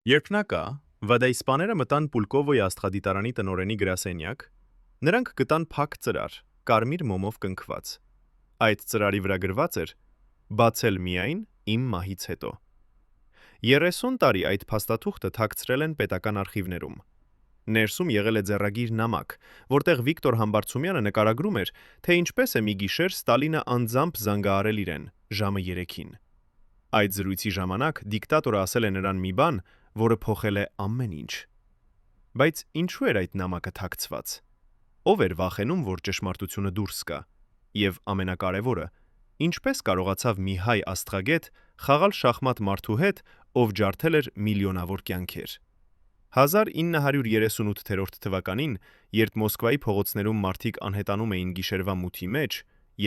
Երբ նա կա, վադայսպաները մտան Պուլկովոյի աստղադիտարանի տնօրենի գրասենյակ, նրանք գտան փակ ծրար, կարմիր մոմով կնքված։ Այդ ծրարի վրա գրված էր. «Բացել միայն իմ մահից հետո»։ 30 տարի այդ փաստաթուղթը թաքցրել են պետական արխիվներում։ Ներսում եղել է ձեռագիր նամակ, որտեղ Վիկտոր Համբարձումյանը նկարագրում էր, թե ինչպես է մի գիշեր Ստալինը անձամբ զանգահարել իրեն ժամը 3-ին։ Այդ զրույցի ժամանակ դիկտատորը ասել է նրան մի բան, որը փոխել է ամեն ինչ։ Բայց ինչու էր այդ նամակը թաքցված։ Ով էր վախենում, որ ճշմարտությունը դուրս գա։ Եվ ամենակարևորը, ինչպես կարողացավ մի հայ աստղագետ խաղալ շախմատ մարդու հետ, ով ջարդել էր միլիոնավոր կյանքեր։ 1938 թվականին, երբ Մոսկվայի փողոցներում մարդիկ անհետանում էին գիշերվա մութի մեջ,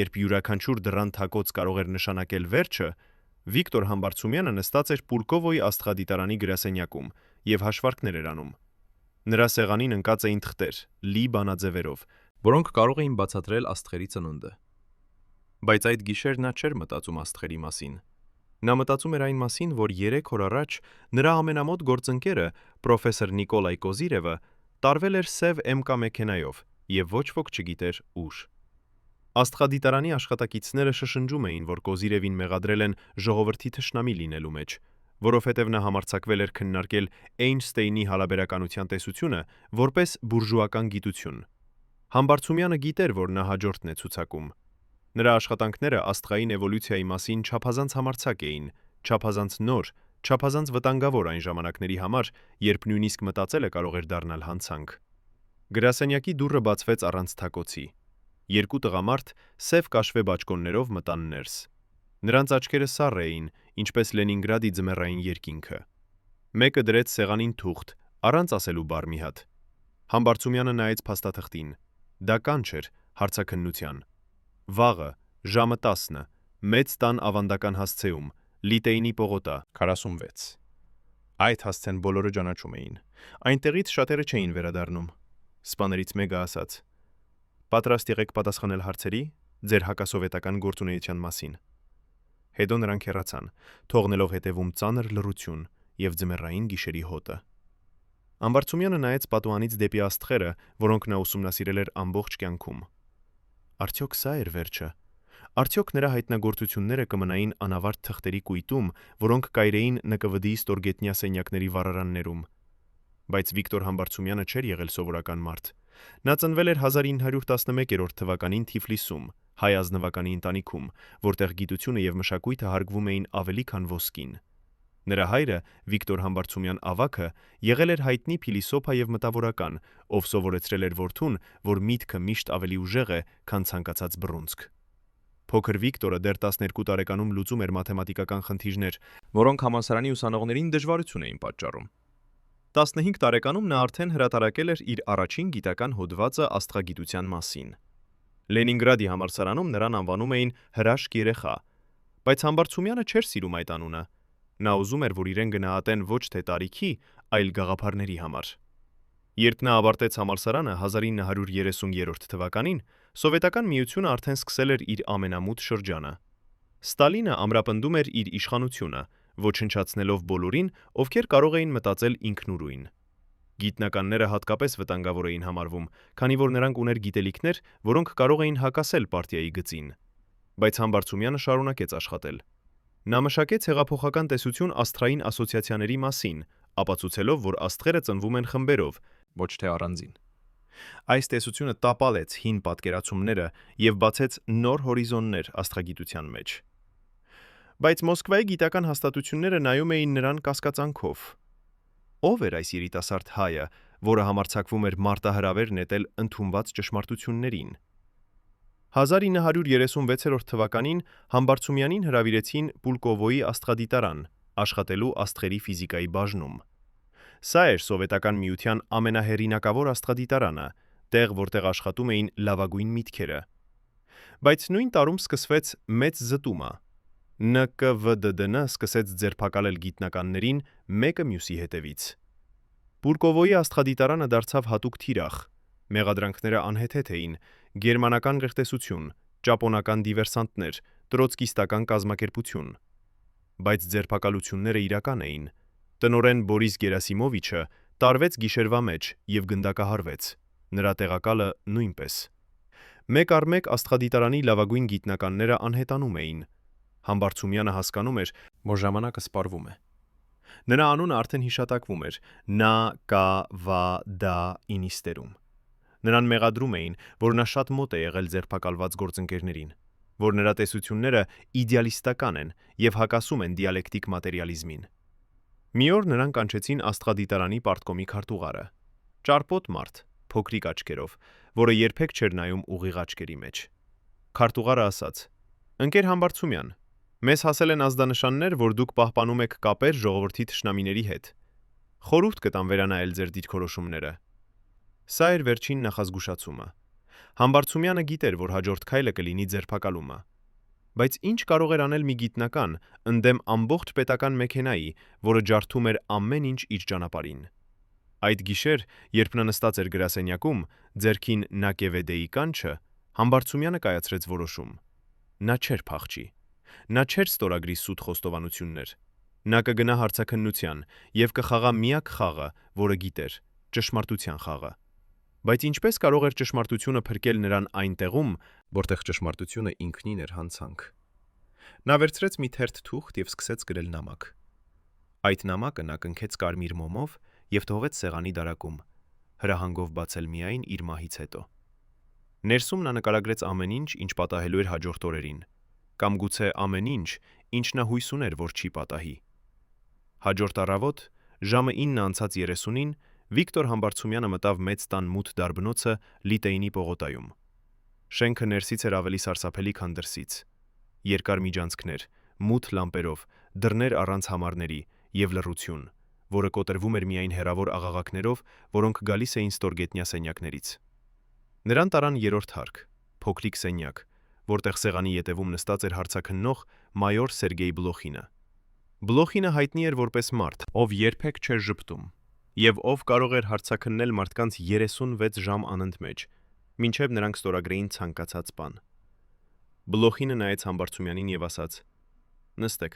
երբ յուրաքանչյուր դռան թակոց կարող էր նշանակել վերջը, Վիկտոր Համբարձումյանը նստած էր Պուլկովոյի աստղադիտարանի գրասենյակում եւ հաշվարկներ էր անում։ Նրա սեղանին ընկած էին թղթեր, լի բանաձևերով, որոնք կարող էին բացատրել աստղերի ծնունդը։ Բայց այդ գիշեր նա չէր մտածում աստղերի մասին։ Նա մտածում էր այն մասին, որ 3 օր առաջ նրա ամենամոտ գործընկերը, պրոֆեսոր Նիկոլայ Կոզիրևը, տարվել էր սև MK մեքենայով եւ ոչ ոք չգիտեր ուր։ Աստղադիտարանի աշխատակիցները շշնջում էին, որ Կոզիրևին մեղադրել են ժողովրդի թշնամի լինելու մեջ, որովհետև նա համարձակվել էր քննարկել Էյնշտեյնի հալաբերականության տեսությունը որպես բուրժուական գիտություն։ Համբարձումյանը գիտեր, որ նա հաջորդն է ցուցակում։ Նրա աշխատանքները աստղային էվոլյուցիայի մասին չափազանց համարձակ էին, չափազանց նոր, չափազանց վտանգավոր այն ժամանակների համար, երբ նույնիսկ մտածելը կարող էր դառնալ հանցանք։ Գրասենյակի դուռը բացվեց առանց թակոցի։ 2 տղամարդ սև կաշվե բաճկոններով մտան ներս։ Նրանց աչքերը սառ էին, ինչպես Լենինգրադի ձմեռային երկինքը։ Մեկը դրեց սեղանին թուղթ, առանց ասելու բառ մի հատ։ Համբարձումյանը նայեց փաստաթղթին։ Դա կանչ էր հարցաքննության։ Վաղը, ժամը 10, մեծ տան ավանդական հասցեում, Լիտեյնի պողոտա, 46։ Այդ հասցեն բոլորը ճանաչում էին։ Այնտեղից շատերը չէին վերադառնում։ Սպաներից մեկը ասաց. Պատրաստ եղեք պատասխանել հարցերի ձեր հակասովետական գործունեության մասին։ Հետո նրանք հեռացան, թողնելով հետևում ծանր լռություն եւ ձմեռային գիշերի հոտը։ Համբարձումյանը նայեց պատուհանից դեպի աստղերը, որոնք նա ուսումնասիրել էր ամբողջ կյանքում։ Արդյոք սա էր վերջը։ Արդյոք նրա հայտնագործությունները կմնային անավարտ թղթերի կույտում, որոնք կայրեին ՆԿՎԴ-ի ստորգետնյա սենյակների վառարաններում։ Բայց Վիկտոր Համբարձումյանը չէր եղել սովորական մարդ։ Նա ծնվել էր 1911 թվականին Թիֆլիսում, հայ ազնվականի ընտանիքում, որտեղ գիտությունը եւ մշակույթը հարգվում էին ավելի քան ոսկին։ Նրա հայրը, Վիկտոր Համբարձումյան ավագը, եղել էր հայտնի փիլիսոփա եւ մտավորական, ով սովորեցրել էր որդուն, որ միտքը միշտ ավելի ուժեղ է, քան ցանկացած բռունցք։ Փոքր Վիկտորը դեռ 12 տարեկանում լուծում էր մաթեմատիկական խնդիրներ, որոնք համալսարանի ուսանողներին դժվարություն էին պատճառում։ 15 տարեկանում նա արդեն հրատարակել էր իր առաջին գիտական հոդվածը աստղագիտության մասին։ Լենինգրադի համալսարանում նրան անվանում էին հրաշք երեխա, բայց Համբարձումյանը չէր սիրում այդ անունը։ Նա ուզում էր, որ իրեն գնահատեն ոչ թե տարիքի, այլ գաղափարների համար։ Երբ նա ավարտեց համալսարանը 1930 թվականին, Սովետական միությունը արդեն սկսել էր իր ամենամութ շրջանը։ Ստալինը ամրապնդում էր իր իշխանությունը, ոչնչացնելով բոլորին, ովքեր կարող էին մտածել ինքնուրույն։ Գիտնականները հատկապես վտանգավոր էին համարվում, քանի որ նրանք ուներ գիտելիքներ, որոնք կարող էին հակասել պարտիայի գծին։ Բայց Համբարձումյանը շարունակեց աշխատել։ Նա մշակեց հեղափոխական տեսություն աստղային ասոցիացիաների մասին, ապացուցելով, որ աստղերը ծնվում են խմբերով, ոչ թե առանձին։ Այս տեսությունը տապալեց հին պատկերացումները եւ բացեց նոր հորիզոններ աստղագիտության մեջ։ Բայց Մոսկվայի գիտական հաստատությունները նայում էին նրան կասկածանքով։ Ո՞վ էր այս երիտասարդ հայը, որը համարձակվում էր մարտահրավեր նետել ընդունված ճշմարտություններին։ 1936 թվականին Համբարձումյանին հրավիրեցին Պուլկովոյի աստղադիտարան, աշխատելու աստղերի ֆիզիկայի բաժնում։ Սա էր Սովետական միության ամենահեղինակավոր աստղադիտարանը, տեղ, որտեղ աշխատում էին լավագույն միտքերը։ Բայց նույն տարում սկսվեց մեծ զտումը։ ՆԿՎԴԴ-ն սկսեց ձերբակալել գիտնականներին մեկը մյուսի հետևից։ Պուլկովոյի աստղադիտարանը դարձավ հատուկ թիրախ։ Մեղադրանքները անհեթեթ էին՝ գերմանական գեղտեսություն, ճապոնական դիվերսանտներ, տրոցկիստական կազմակերպություն։ Բայց ձերբակալությունները իրական էին։ Տնօրեն Բորիս Գերասիմովիչը տարվեց գիշերվա մեջ եւ գնդակահարվեց։ Նրա տեղակալը նույնպես։ Մեկ առ մեկ աստղադիտարանի լավագույն գիտնականները անհետանում էին։ Համբարձումյանը հասկանում էր, որ ժամանակը սպառվում է։ Նրա անունը արդեն հիշատակվում էր ՆԿՎԴ-ի նիստերում։ Նրան մեղադրում էին, որ նա շատ մոտ է եղել ձերբակալված գործընկերներին, որ նրա տեսությունները իդեալիստական են եւ հակասում են դիալեկտիկ մատերիալիզմին։ Մի օր նրան կանչեցին աստղադիտարանի պարտկոմի քարտուղարը։ Ճարպոտ մարդ, փոքրիկ աչքերով, որը երբեք չէր նայում ուղիղ աչքերի մեջ։ Քարտուղարը ասաց. «Ընկեր Համբարձումյան, մեզ հասել են ազդանշաններ, որ դուք պահպանում եք կապեր ժողովրդի թշնամիների հետ։ Խորհուրդ կտամ վերանայել ձեր դիրքորոշումները»։ Սա էր վերջին նախազգուշացումը։ Համբարձումյանը գիտեր, որ հաջորդ քայլը կլինի ձերբակալումը։ Բայց ինչ կարող էր անել մի գիտնական ընդդեմ ամբողջ պետական մեքենայի, որը ջարդում էր ամեն ինչ իր ճանապարհին։ Այդ գիշեր, երբ նա նստած էր գրասենյակում, ձեռքին ՆԿՎԴ-ի կանչը, Համբարձումյանը կայացրեց որոշում։ Նա չէր փախչի։ Նա չէր ստորագրի սուտ խոստովանություններ։ Նա կգնա հարցաքննության եւ կխաղա միակ խաղը, որը գիտեր՝ ճշմարտության խաղը։ Բայց ինչպես կարող էր ճշմարտությունը փրկել նրան այն տեղում, որտեղ ճշմարտությունը ինքնին էր հանցանք։ Նա վերցրեց մի թերթ թուղթ եւ սկսեց գրել նամակ։ Այդ նամակը նա կնքեց կարմիր մոմով եւ թողեց սեղանի դարակում, հրահանգով բացել միայն իր մահից հետո։ Ներսում նա նկարագրեց ամեն ինչ, ինչ պատահելու էր հաջորդ օրերին, կամ գուցե ամեն ինչ, ինչ նա հույս ուներ, որ չի պատահի։ Հաջորդ առավոտ, ժամը 9:30-ին Վիկտոր Համբարձումյանը մտավ մեծ տան մութ դարբնոցը Լիտեյնի պողոտայում։ Շենքը ներսից էր ավելի սարսափելի, քան դրսից։ Երկար միջանցքներ, մութ լամպերով, դռներ առանց համարների եւ լռություն, որը կոտրվում էր միայն հեռավոր աղաղակներով, որոնք գալիս էին ստորգետնյա սենյակներից։ Նրան տարան երրորդ հարկ, փոքրիկ սենյակ, որտեղ սեղանի ետևում նստած էր հարցաքննող մայոր Սերգեյ Բլոխինը։ Բլոխինը հայտնի էր որպես մարդ, ով երբեք չէր ժպտում, եւ ով կարող էր հարցաքննել մարդկանց 36 ժամ անընդմեջ, մինչև նրանք ստորագրեին ցանկացած բան։ Բլոխինը նայեց Համբարձումյանին եւ ասաց. «Նստեք»։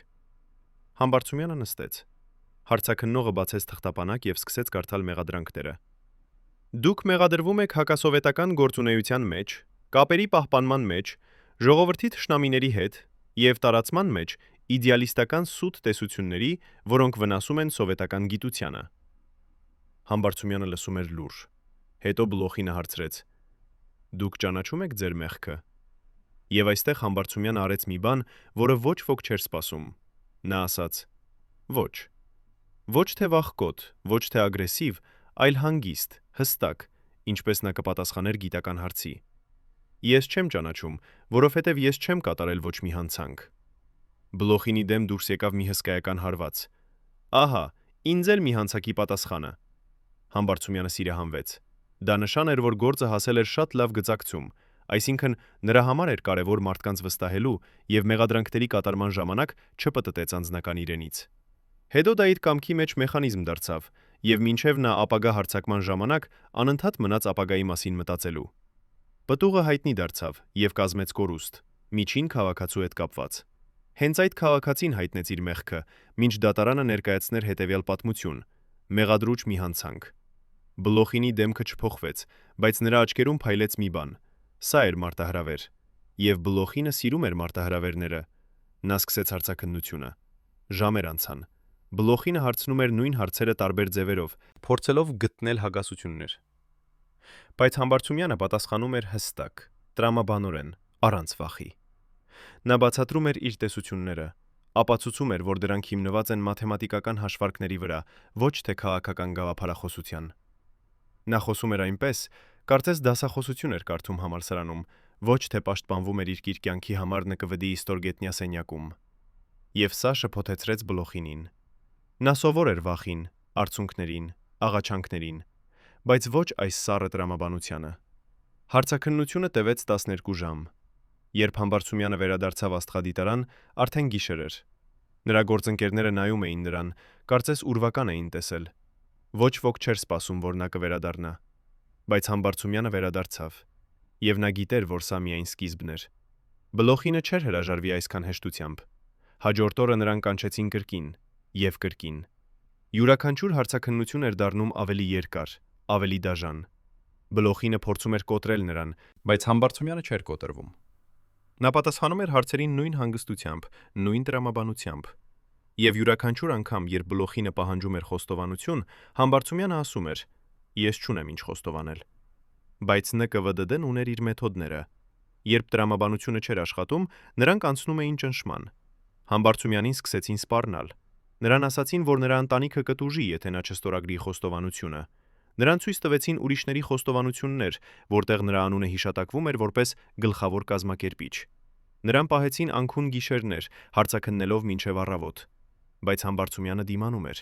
Համբարձումյանը նստեց։ Հարցաքննողը բացեց թղթապանակ եւ սկսեց կարդալ մեղադրանքները։ Դուք մեղադրվում եք հակասովետական գործունեության մեջ, կապերի պահպանման մեջ, ժողովրդի թշնամիների հետ եւ տարածման մեջ իդեալիստական սուտ տեսությունների, որոնք վնասում են սովետական գիտությանը։ Համբարձումյանը լսում էր լուր։ Հետո Բլոխինը հարցրեց. «Դուք ճանաչում եք ձեր մեղքը»։ Եվ այստեղ Համբարձումյանը արեց մի բան, որը ոչ ոք չէր սպասում։ Նա ասաց. «Ոչ։ Ոչ թե վախկոտ, ոչ թե ագրեսիվ, այլ հանգիստ, հստակ, ինչպես նա կպատասխաներ գիտական հարցի։ Ես չեմ ճանաչում, որովհետև ես չեմ կատարել ոչ մի հանցանք»։ Բլոխինի դեմ դուրս եկավ մի հսկայական հարված։ «Ահա, ինձ էլ մի հանցակի պատասխանը»։ Համբարձումյանը սիրահանվեց։ Դա նշան էր, որ գործը հասել էր շատ լավ գծակցում, այսինքն նրա համար էր կարևոր մարդկանց վստահելու եւ մեղադրանքների կատարման ժամանակ չպտտեց անձնական իրենից։ Հետո դա իր կամքի մեջ մեխանիզմ դարձավ, եւ մինչև նա ապագա հարձակման ժամանակ անընդհատ մնաց ապագայի մասին մտածելու։ Պտուղը հայտնի դարձավ եւ կազմեց կորուստ, միջին քաղաքացու հետ կապված։ Հենց այդ քաղաքացին հայտնեց իր մեղքը, մինչ դատարանը ներկայացներ հետեւյալ պատմություն՝ մեղադրուչ մի հանցանք։ Բլոխինի դեմքը չփոխվեց, բայց նրա աչքերում փայլեց մի բան։ Սա էր մարտահրավեր։ Եվ Բլոխինը սիրում էր մարտահրավերները։ Նա սկսեց հարցաքննությունը։ Ժամեր անցան։ Բլոխինը հարցնում էր նույն հարցերը տարբեր ձևերով, փորձելով գտնել հակասություններ։ Բայց Համբարձումյանը պատասխանում էր հստակ, տրամաբանորեն, առանց վախի։ Նա բացատրում էր իր տեսությունները, ապացուցում էր, որ դրանք հիմնված են մաթեմատիկական հաշվարկների վրա, ոչ թե քաղաքական գաղափարախոսության։ Նա խոսում էր այնպես, կարծես դասախոսություն էր կարդում համալսարանում, ոչ թե պաշտպանվում էր իր կյանքի համար ՆԿՎԴ-ի ստորգետնյա սենյակում։ Եվ սա շփոթեցրեց Բլոխինին։ Նա սովոր էր վախին, արցունքներին, աղաչանքներին, բայց ոչ այս սառը տրամաբանությանը։ Հարցաքննությունը տևեց 12 ժամ։ Երբ Համբարձումյանը վերադարձավ աստղադիտարան, արդեն գիշեր էր։ Նրա գործընկերները նայում էին նրան, կարծես ուրվական էին տեսել։ Ոչ ոք չէր սպասում, որ նա կվերադառնա։ Բայց Համբարձումյանը վերադարձավ։ Եվ նա գիտեր, որ սա միայն սկիզբն էր։ Բլոխինը չէր հրաժարվի այսքան հեշտությամբ։ Հաջորդ օրը նրան կանչեցին կրկին եւ կրկին։ Յուրաքանչյուր հարցաքննություն էր դառնում ավելի երկար, ավելի դաժան։ Բլոխինը փորձում էր կոտրել նրան, բայց Համբարձումյանը չէր կոտրվում։ նա պատասխանում էր հարցերին նույն հանգստությամբ, նույն տրամաբանությամբ։ Եվ յուրաքանչյուր անգամ, երբ Բլոխինը պահանջում էր խոստովանություն, Համբարձումյանը ասում էր. «Ես չունեմ ինչ խոստովանել»։ Բայց ՆԿՎԴ-ն ուներ իր մեթոդները։ Երբ տրամաբանությունը չէր աշխատում, նրանք անցնում էին ճնշման։ Համբարձումյանին սկսեցին սպառնալ։ Նրան ասացին, որ նրա ընտանիքը կտուժի, եթե նա չստորագրի խոստովանությունը։ Նրան ցույց տվեցին ուրիշների խոստովանություններ, որտեղ նրա անունը հիշատակվում էր որպես գլխավոր կազմակերպիչ։ Նրան պահեցին անքուն գիշերներ, հարցաքննելով մինչև առավոտ։ Բայց Համբարձումյանը դիմանում էր։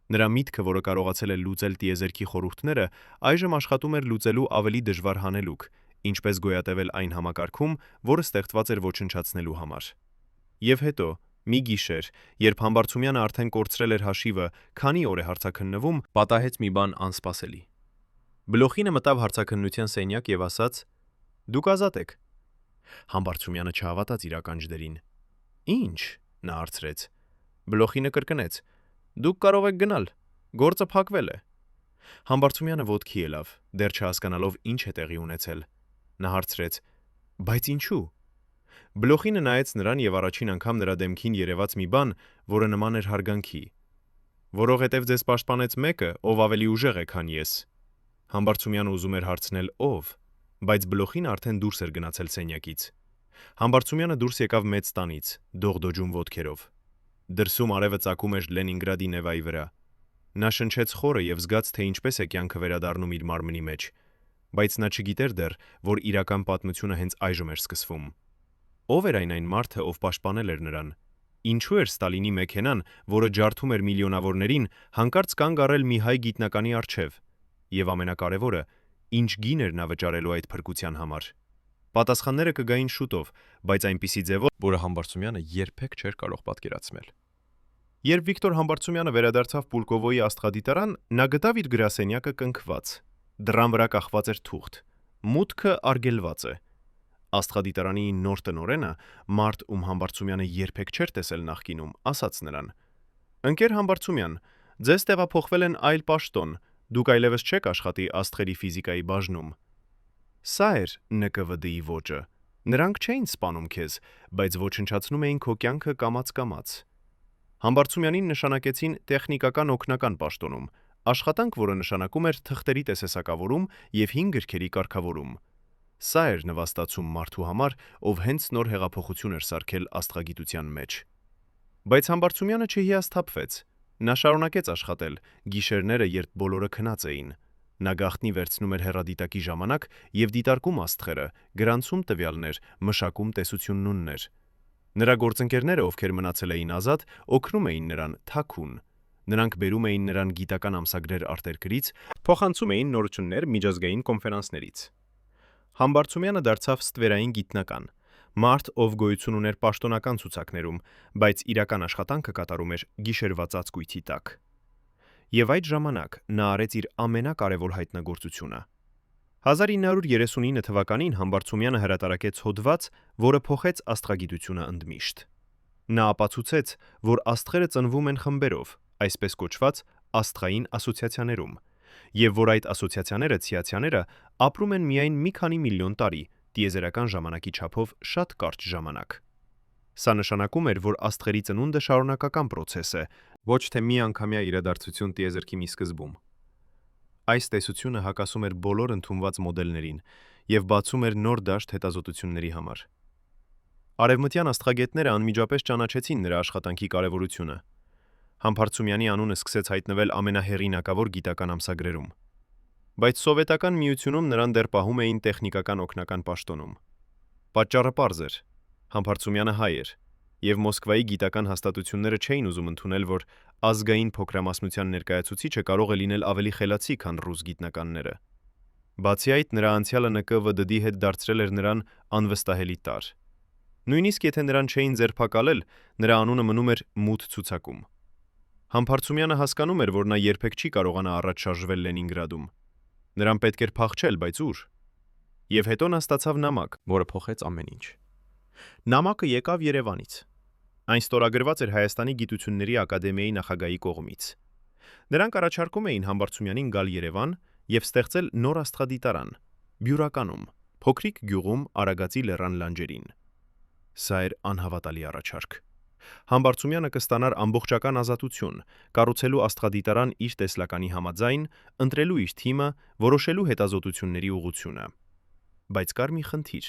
Նրա միտքը, որը կարողացել է լուծել տիեզերքի խորհուրդները, այժմ աշխատում էր լուծելու ավելի դժվար հանելուկ, ինչպես գոյատևել այն համակարգում, որը ստեղծված էր ոչնչացնելու համար։ Եվ հետո, մի գիշեր, երբ Համբարձումյանը արդեն կորցրել էր հաշիվը, քանի օր է հարցաքննվում, պատահեց մի բան անսպասելի։ Բլոխինը մտավ հարցաքննության սենյակ եւ ասաց. «Դուք ազատ եք»։ Համբարձումյանը չհավատաց իր ականջներին։ «Ինչ»։ նա հարցրեց։ Բլոխինը կրկնեց. «Դուք կարող եք գնալ, գործը փակվել է»։ Համբարձումյանը ոտքի ելավ, դեռ չհասկանալով ինչ է տեղի ունեցել։ Նա հարցրեց. «Բայց ինչու»։ Բլոխինը նայեց նրան եւ առաջին անգամ նրա դեմքին երևաց մի բան, որը նման էր հարգանքի։ «Որովհետև ձեզ պաշտպանեց մեկը, ով ավելի ուժեղ է, քան ես»։ Համբարձումյանը ուզում էր հարցնել ով, բայց Բլոխինը արդեն դուրս էր գնացել սենյակից։ Համբարձումյանը դուրս եկավ մեծ տանից, դողդոջում ոտքերով։ Դրսում արևը ծակում էր Լենինգրադի Նևայի վրա։ Նա շնչեց խորը եւ զգաց, թե ինչպես է կյանքը վերադառնում իր մարմնի մեջ, բայց նա չգիտեր դեռ, որ իրական պատմությունը հենց այժմ էր սկսվում։ Ո՞վ էր այն մարդը, ով պաշտպանել էր նրան։ Ինչու էր Ստալինի մեքենան, որը ջարդում էր միլիոնավորներին, հանկարծ կանգ առել մի հայ գիտնականի առջև։ Եվ ամենակարևորը, ինչ գին էր նա վճարելու այդ փրկության համար։ Պատասխանները կգային շուտով, բայց այնպիսի ձևով, որը Համբարձումյանը երբեք չէր կարող պատկերացնել։ Երբ Վիկտոր Համբարձումյանը վերադարձավ Պուլկովոյի աստղադիտարան, նա գտավ իր գրասենյակը կնքված։ Դռան վրա կախված էր թուղթ։ Մուտքը արգելված է։ Աստղադիտարանի նոր տնօրենը, մարդ, ում Համբարձումյանը երբեք չէր տեսել նախկինում, ասաց նրան. «Ընկեր Համբարձումյան, ձեզ տեղափոխվել են այլ պաշտոն, դուք այլևս չեք աշխատի աստղերի ֆիզիկայի բաժնում»։ Սա էր ՆԿՎԴ-ի ոճը։ Նրանք չէին սպանում քեզ, բայց ոչնչացնում էին քո կյանքը կամաց-կամաց։ Համբարձումյանին նշանակեցին տեխնիկական օգնական պաշտոնում, աշխատանք, որը նշանակում էր թղթերի տեսեսակավորում եւ 5 գրքերի կարգավորում։ Սա էր նվաստացում մարդու համար, ով հենց նոր հեղափոխություն էր սարքել աստղագիտության մեջ։ Բայց Համբարձումյանը չհիասթափվեց։ Նա շարունակեց աշխատել, գիշերները, երբ բոլորը քնած էին։ Նա գաղտնի վերցնում էր հեռադիտակի ժամանակ եւ դիտարկում աստղերը, գրանցում տվյալներ, մշակում տեսություննուններ։ Նրա գործընկերները, ովքեր մնացել էին ազատ, օգնում էին նրան թաքուն։ Նրանք բերում էին նրան գիտական ամսագրեր արտերկրից, փոխանցում էին նորություններ միջազգային կոնֆերանսներից։ Համբարձումյանը դարձավ ստվերային գիտնական, մարդ, ով գոյություն ուներ պաշտոնական ցուցակներում, բայց իրական աշխատանքը կատարում էր գիշերվա ծածկույթի տակ։ Եվ այդ ժամանակ նա արեց իր ամենակարևոր հայտնագործությունը։ 1939 թվականին Համբարձումյանը հրատարակեց հոդված, որը փոխեց աստղագիտությունը ընդմիշտ։ Նա ապացուցեց, որ աստղերը ծնվում են խմբերով, այսպես կոչված աստղային ասոցիացիաներում, եւ որ այդ ասոցիացիաները, ցիացիաները, ապրում են միայն մի քանի միլիոն տարի, տիեզերական ժամանակի չափով շատ կարճ ժամանակ։ Սա նշանակում էր, որ աստղերի ծնունդը շարունակական պրոցես է, ոչ թե միանգամյա իրադարձություն տիեզերքի մի սկզբում։ Այս տեսությունը հակասում էր բոլոր ընդունված մոդելներին եւ բացում էր նոր դաշտ հետազոտությունների համար։ Արևմտյան աստղագետները անմիջապես ճանաչեցին նրա աշխատանքի կարևորությունը։ Համբարձումյանի անունը սկսեց հայտնվել ամենահեղինակավոր գիտական ամսագրերում։ Բայց Սովետական Միությունում նրան դեռ պահում էին տեխնիկական օգնական պաշտոնում։ Պատճառը պարզ էր։ Համբարձումյանը հայ էր, եւ Մոսկվայի գիտական հաստատությունները չէին ուզում ընդունել, որ ազգային փոքրամասնության ներկայացուցիչը կարող է լինել ավելի խելացի, քան ռուս գիտնականները։ Բացի այդ, նրա անցյալը ՆԿՎԴ-ի հետ դարձրել էր նրան անվստահելի տարր։ Նույնիսկ եթե նրան չէին ձերբակալել, նրա անունը մնում էր մութ ցուցակում։ Համբարձումյանը հասկանում էր, որ նա երբեք չի կարողանա առաջ շարժվել Լենինգրադում։ Նրան պետք էր փախչել, բայց ուր։ Եվ հետո նա ստացավ նամակ, որը փոխեց ամեն ինչ։ Նամակը եկավ Երևանից։ Այն ստորագրված էր Հայաստանի գիտությունների ակադեմիայի նախագահի կողմից։ Նրանք առաջարկում էին Համբարձումյանին գալ Երևան եւ ստեղծել նոր աստղադիտարան Բյուրականում, փոքրիկ գյուղում Արագածի լեռան լանջերին։ Սա էր անհավատալի առաջարկ։ Համբարձումյանը կստանար ամբողջական ազատություն, կառուցելու աստղադիտարան իր տեսլականի համաձայն, ընտրելու իր թիմը, որոշելու հետազոտությունների ուղղությունը։ Բայց կար մի խնդիր։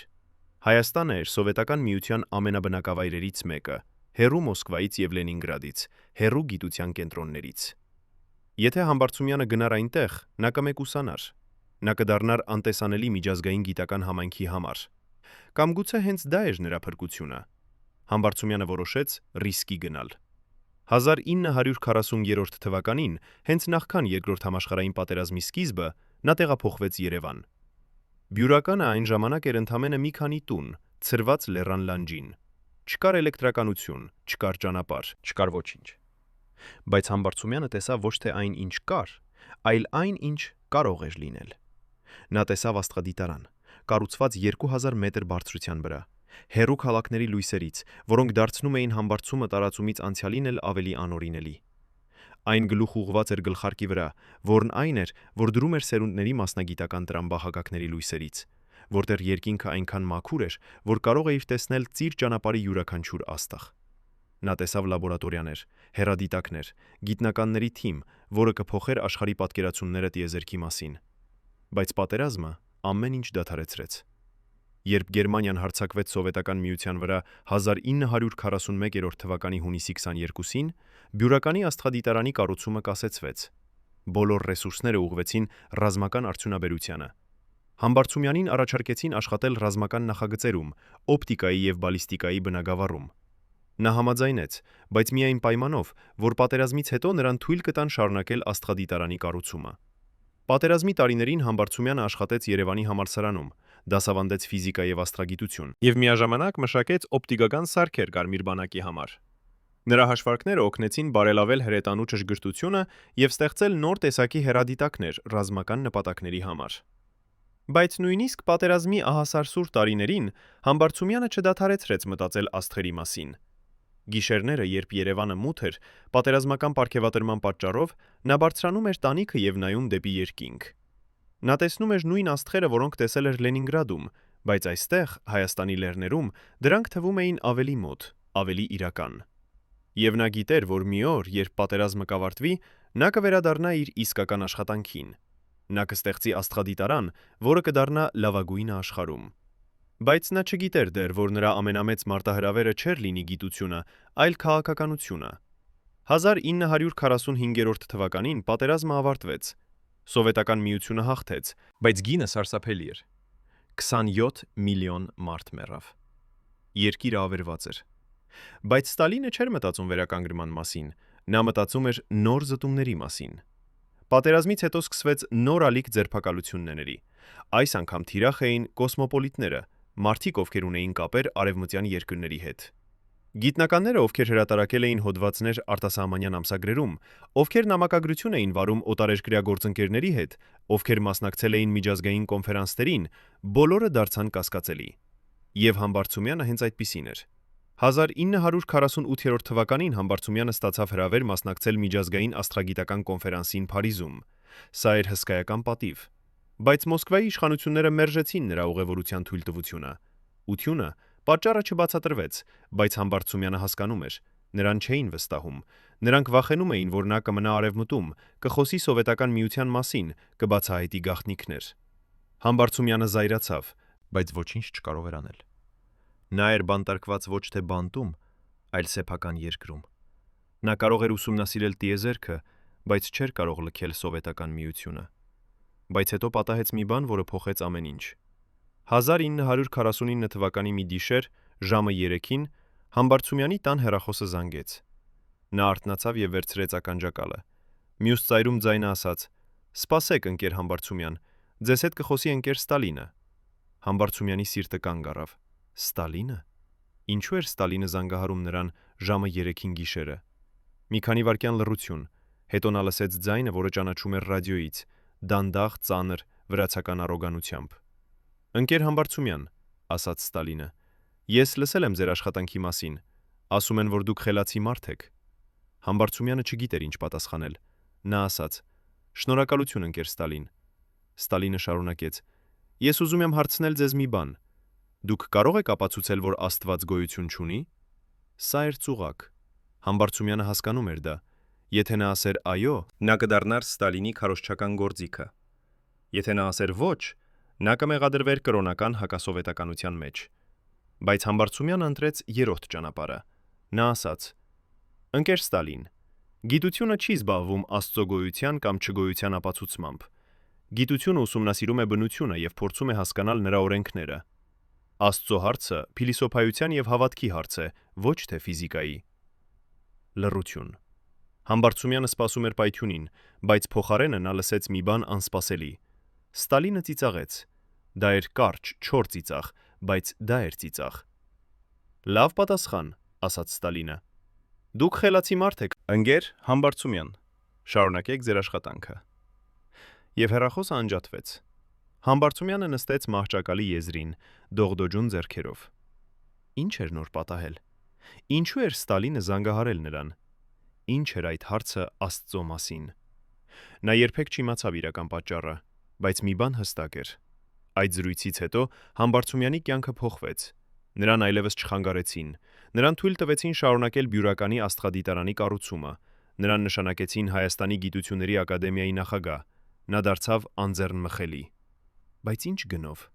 Հայաստանը էր Սովետական Միության ամենաբնակավայրերից մեկը, հեռու Մոսկվայից եւ Լենինգրադից, հեռու գիտության կենտրոններից։ Եթե Համբարձումյանը գնար այնտեղ, նա կմեկուսանար։ Նա կդառնար անտեսանելի միջազգային գիտական համայնքի համար։ Կամ գուցե հենց դա էր նրա փրկությունը։ Համբարձումյանը որոշեց ռիսկի գնալ։ 1940 թվականին, հենց նախքան Երկրորդ համաշխարհային պատերազմի սկիզբը, նա տեղափոխվեց Երևան։ Բյուրականը այն ժամանակ էր ընդամենը մի քանի տուն, ցրված լեռան լանջին։ Չկար էլեկտրականություն, չկար ճանապարհ, Չկար ոչինչ։ Բայց Համբարձումյանը տեսավ ոչ թե այն, ինչ կար, այլ այն, ինչ կարող էր լինել։ Նա տեսավ աստղադիտարան, կառուցված 2000 մետր բարձրության վրա, հեռու քաղաքների լույսերից, որոնք դարձնում էին Համբարձումը տարածումից անցյալին էլ ավելի անօրինելի։ Այն գլուխ ուղղված էր գլխարկի վրա, որն այն էր, որ դրում էր սերունդների մասնագիտական տրամբահակակների լույսերից, որտեղ երկինքը այնքան մաքուր էր, որ կարող էիր տեսնել ծիր ճանապարհի յուրաքանչյուր աստղ։ Նա տեսավ լաբորատորիաներ, հեռադիտակներ, գիտնականների թիմ, որը կփոխեր աշխարհի պատկերացումները տիեզերքի մասին։ Բայց պատերազմը ամեն ինչ դադարեցրեց։ Երբ Գերմանիան հարձակվեց Սովետական Միության վրա 1941 թվականի հունիսի 22-ին, Բյուրականի աստղադիտարանի կառուցումը կասեցվեց։ Բոլոր ռեսուրսները ուղղվեցին ռազմական արդյունաբերությանը։ Համբարձումյանին առաջարկեցին աշխատել ռազմական նախագծերում, օպտիկայի եւ բալիստիկայի բնագավառում։ Նա համաձայնեց, բայց միայն պայմանով, որ պատերազմից հետո նրան թույլ կտան շարունակել աստղադիտարանի կառուցումը։ Պատերազմի տարիներին Համբարձումյանը աշխատեց Երևանի համալսարանում, դասավանդեց ֆիզիկա եւ աստղագիտություն եւ միաժամանակ մշակեց օպտիկական սարքեր Կարմիր բանակի համար։ Նրա հաշվարկները օգնեցին բարելավել հրետանու ճշգրտությունը եւ ստեղծել նոր տեսակի հեռադիտակներ ռազմական նպատակների համար։ Բայց նույնիսկ պատերազմի ահասարսուր տարիներին Համբարձումյանը չդադարեցրեց մտածել աստղերի մասին։ Գիշերները, երբ Երևանը մութ էր, պատերազմական պարգևատրման պատճառով նա բարձրանում էր տանիքը եւ նայում դեպի երկինք։ Նա տեսնում էր նույն աստղերը, որոնք տեսել էր Լենինգրադում, բայց այստեղ, Հայաստանի լեռներում, դրանք թվում էին ավելի մոտ, ավելի իրական։ Եվ նա գիտեր, որ մի օր, երբ պատերազմը կավարտվի, նա կվերադառնա իր իսկական աշխատանքին։ Նա կստեղծի աստղադիտարան, որը կդառնա լավագույնը աշխարհում։ Բայց նա չգիտեր դեռ, որ նրա ամենամեծ մարտահրավերը չէր լինի գիտությունը, այլ քաղաքականությունը։ 1945 թվականին պատերազմը ավարտվեց։ Սովետական Միությունը հաղթեց, բայց գինը սարսափելի էր։ 27 միլիոն մարդ մեռավ։ Երկիրը ավերված էր։ Բայց Ստալինը չէր մտածում վերականգնման մասին, նա մտածում էր նոր զտումների մասին։ Պատերազմից հետո սկսվեց նոր ալիք ձերբակալությունների։ Այս անգամ թիրախ էին կոսմոպոլիտները, մարդիկ, ովքեր ունեին կապեր արևմտյան երկրների հետ։ Գիտնականները, ովքեր հրատարակել էին հոդվածներ արտասահմանյան ամսագրերում, ովքեր նամակագրություն էին վարում օտարերկրյա գործընկերների հետ, ովքեր մասնակցել էին միջազգային կոնֆերանսներին, բոլորը դարձան կասկածելի։ Եվ Համբարձումյանը հենց այդպիսին էր։ 1948 թվականին Համբարձումյանը ստացավ հրավեր մասնակցել միջազգային աստղագիտական կոնֆերանսին Փարիզում։ Սա էր հսկայական պատիվ։ Բայց Մոսկվայի իշխանությունները մերժեցին նրա ուղևորության թույլտվությունը։ Ությունը պատճառը չբացատրվեց, բայց Համբարձումյանը հասկանում էր, նրան չէին վստահում։ Նրանք վախենում էին, որ նա կմնա արևմտում, կխոսի Սովետական Միության մասին, կբացահայտի գաղտնիքներ։ Համբարձումյանը զայրացավ, բայց ոչինչ չկարողեր անել։ Նա էր բանտարկված ոչ թե բանտում, այլ սեփական երկրում։ Նա կարող էր ուսումնասիրել տիեզերքը, բայց չէր կարող լքել Սովետական Միությունը։ Բայց հետո պատահեց մի բան, որը փոխեց ամեն ինչ։ 1949 թվականի մի գիշեր, ժամը 3-ին, Համբարձումյանի տան հեռախոսը զանգեց։ Նա արթնացավ եւ վերցրեց ականջակալը։ Մյուս ծայրում ձայնը ասաց. «Սպասեք, ընկեր Համբարձումյան, ձեզ հետ կխոսի ընկեր Ստալինը»։ Համբարձումյանի սիրտը կանգ առավ։ Ստալինը։ Ինչու էր Ստալինը զանգահարում նրան ժամը 3-ին գիշերը։ Մի քանի վայրկյան լռություն, հետո նա լսեց ձայնը, որը ճանաչում էր ռադիոյից, դանդաղ, ծանր, վրացական առոգանությամբ։ «Ընկեր Համբարձումյան», ասաց Ստալինը, «ես լսել եմ ձեր աշխատանքի մասին։ Ասում են, որ դուք խելացի մարդ եք»։ Համբարձումյանը չգիտեր ինչ պատասխանել։ Նա ասաց. «Շնորհակալություն, ընկեր Ստալին»։ Ստալինը շարունակեց. «Ես ուզում եմ հարցնել ձեզ մի բան։ Դուք կարող եք ապացուցել, որ Աստված գոյություն չունի»։ Սա էր ծուղակ։ Համբարձումյանը հասկանում էր դա։ Եթե նա ասեր այո, նա կդառնար Ստալինի քարոզչական գործիքը։ Եթե նա ասեր ոչ, նա կմեղադրվեր կրոնական հակասովետականության մեջ։ Բայց Համբարձումյանը ընտրեց երրորդ ճանապարհը։ Նա ասաց. «Ընկեր Ստալին, գիտությունը չի զբաղվում Աստծո գոյության կամ չգոյության ապացուցմամբ։ Գիտությունը ուսումնասիրում է բնությունը եւ փորձում է հասկանալ նրա օրենքները։ Աստծո հարցը փիլիսոփայության եւ հավատքի հարց է, ոչ թե ֆիզիկայի»։ Լռություն։ Համբարձումյանը սպասում էր պայթյունին, բայց փոխարենը նա լսեց մի բան անսպասելի։ Ստալինը ծիծաղեց։ Դա էր կարճ, չոր ծիծաղ, բայց դա էր ծիծաղ։ «Լավ պատասխան», ասաց Ստալինը։ «Դուք խելացի մարդ եք, ընկեր Համբարձումյան։ Շարունակեք ձեր աշխատանքը»։ Եվ հեռախոսը անջատվեց։ Համբարձումյանը նստեց մահճակալի եզրին, դողդոջուն ձեռքերով։ Ինչ էր նոր պատահել։ Ինչու էր Ստալինը զանգահարել նրան։ Ինչ էր այդ հարցը Աստծո մասին։ Նա երբեք չիմացավ իրական պատճառը, բայց մի բան հստակ էր։ Այդ զրույցից հետո Համբարձումյանի կյանքը փոխվեց։ Նրան այլևս չխանգարեցին։ Նրան թույլ տվեցին շարունակել Բյուրականի աստղադիտարանի կառուցումը։ Նրան նշանակեցին Հայաստանի գիտությունների ակադեմիայի նախագահ։ Նա դարձավ անձեռնմխելի։ Բայց ինչ գնով։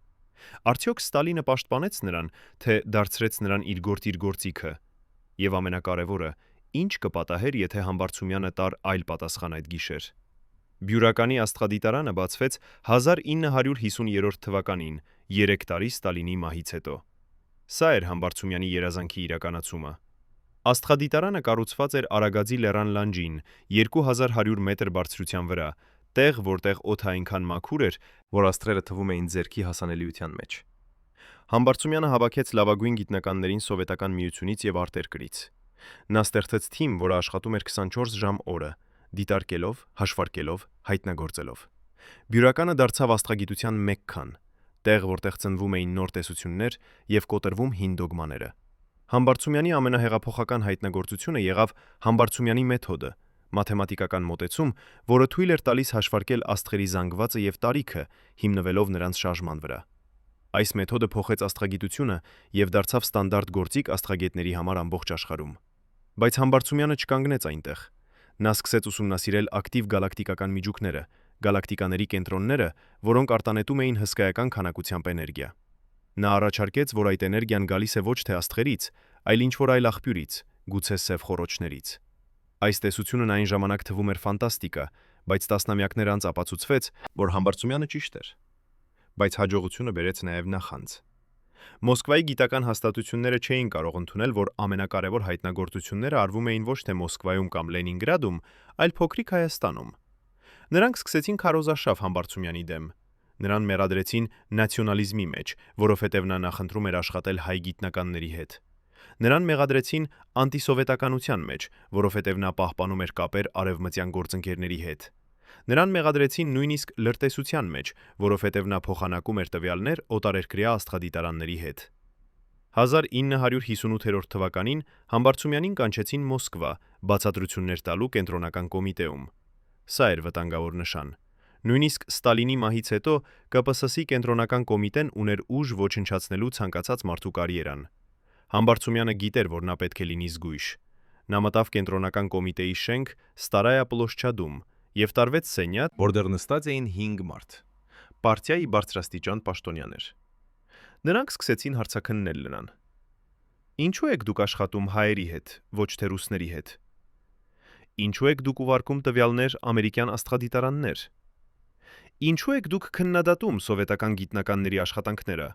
Արդյոք Ստալինը պաշտպանեց նրան, թե դարձրեց նրան իր գործիքը։ Եվ ամենակարևորը, ինչ կպատահեր, եթե Համբարձումյանը տար այլ պատասխան այդ գիշեր։ Բյուրականի աստղադիտարանը բացվեց 1950 թվականին, 3 տարի Ստալինի մահից հետո։ Սա էր Համբարձումյանի երազանքի իրականացումը։ Աստղադիտարանը կառուցված էր Արագածի լեռան լանջին, 2100 մետր բարձրության վրա, տեղ, որտեղ օդը այնքան մաքուր էր, որ աստղերը թվում էին ձեռքի հասանելիության մեջ։ Համբարձումյանը հավաքեց լավագույն գիտնականներին Սովետական Միությունից եւ արտերկրից։ Նա ստեղծեց թիմ, որը աշխատում էր 24 ժամ օրը, դիտարկելով, հաշվարկելով, հայտնագործելով։ Բյուրականը դարձավ աստղագիտության Մեքքան, տեղ, որտեղ ծնվում էին նոր տեսություններ եւ կոտրվում հին դոգմաները։ Համբարձումյանի ամենահեղափոխական հայտնագործությունը եղավ Համբարձումյանի մեթոդը, մաթեմատիկական մոտեցում, որը թույլ էր տալիս հաշվարկել աստղերի զանգվածը եւ տարիքը, հիմնվելով նրանց շարժման վրա։ Այս մեթոդը փոխեց աստղագիտությունը եւ դարձավ ստանդարտ գործիք աստղագետների համար ամբողջ աշխարհում։ Բայց Համբարձումյանը չկանգնեց այնտեղ։ Նա սկսեց ուսումնասիրել ակտիվ գալակտիկական միջուկները, գալակտիկաների կենտրոնները, որոնք արտանետում էին հսկայական քանակությամբ էներգիա։ Նա առաջարկեց, որ այդ էներգիան գալիս է ոչ թե աստղերից, այլ ինչ-որ այլ աղբյուրից, գուցե սև խոռոչներից։ Այս տեսությունն այն ժամանակ թվում էր ֆանտաստիկա, բայց տասնամյակներ անց ապացուցվեց, որ Համբարձումյանը ճիշտ էր։ Բայց հաջողությունը բերեց նաև նախանձ։ Մոսկվայի գիտական հաստատությունները չէին կարող ընդունել, որ ամենակարևոր հայտնագործությունները արվում էին ոչ թե Մոսկվայում կամ Լենինգրադում, այլ փոքրիկ Հայաստանում։ Նրանք սկսեցին քարոզարշավ Համբարձումյանի դեմ։ Նրան մեղադրեցին նացիոնալիզմի մեջ, որովհետև նա նախընտրում էր աշխատել հայ գիտնականների հետ։ Նրան մեղադրեցին անտիսովետականության մեջ, որովհետև նա պահպանում էր կապեր արևմտյան գործընկերների հետ։ Նրան մեղադրեցին նույնիսկ լրտեսության մեջ, որովհետև նա փոխանակում էր տվյալներ օտարերկրյա աստղադիտարանների հետ։ 1958 թվականին Համբարձումյանին կանչեցին Մոսկվա, բացատրություններ տալու կենտրոնական կոմիտեում։ Սա էր վտանգավոր նշան։ Նույնիսկ Ստալինի մահից հետո ԿՊՍՍ-ի կենտրոնական կոմիտեն ուներ ուժ ոչնչացնելու ցանկացած մարդու կարիերան։ Համբարձումյանը գիտեր, որ նա պետք է լինի զգույշ։ Նա մտավ կենտրոնական կոմիտեի շենք Ստարայա պլոշչադում եւ տարվեց սենյակ, որտեղ նստած էին 5 մարդ։ Պարտիայի բարձրաստիճան պաշտոնյաներ։ Նրանք սկսեցին հարցաքննել նրան։ Ինչու եք դուք աշխատում հայերի հետ, ոչ թե ռուսների հետ։ Ինչու եք դուք ուղարկում տվյալներ ամերիկյան աստղադիտարաններ։ Ինչու եք դուք քննադատում սովետական գիտնականների աշխատանքները։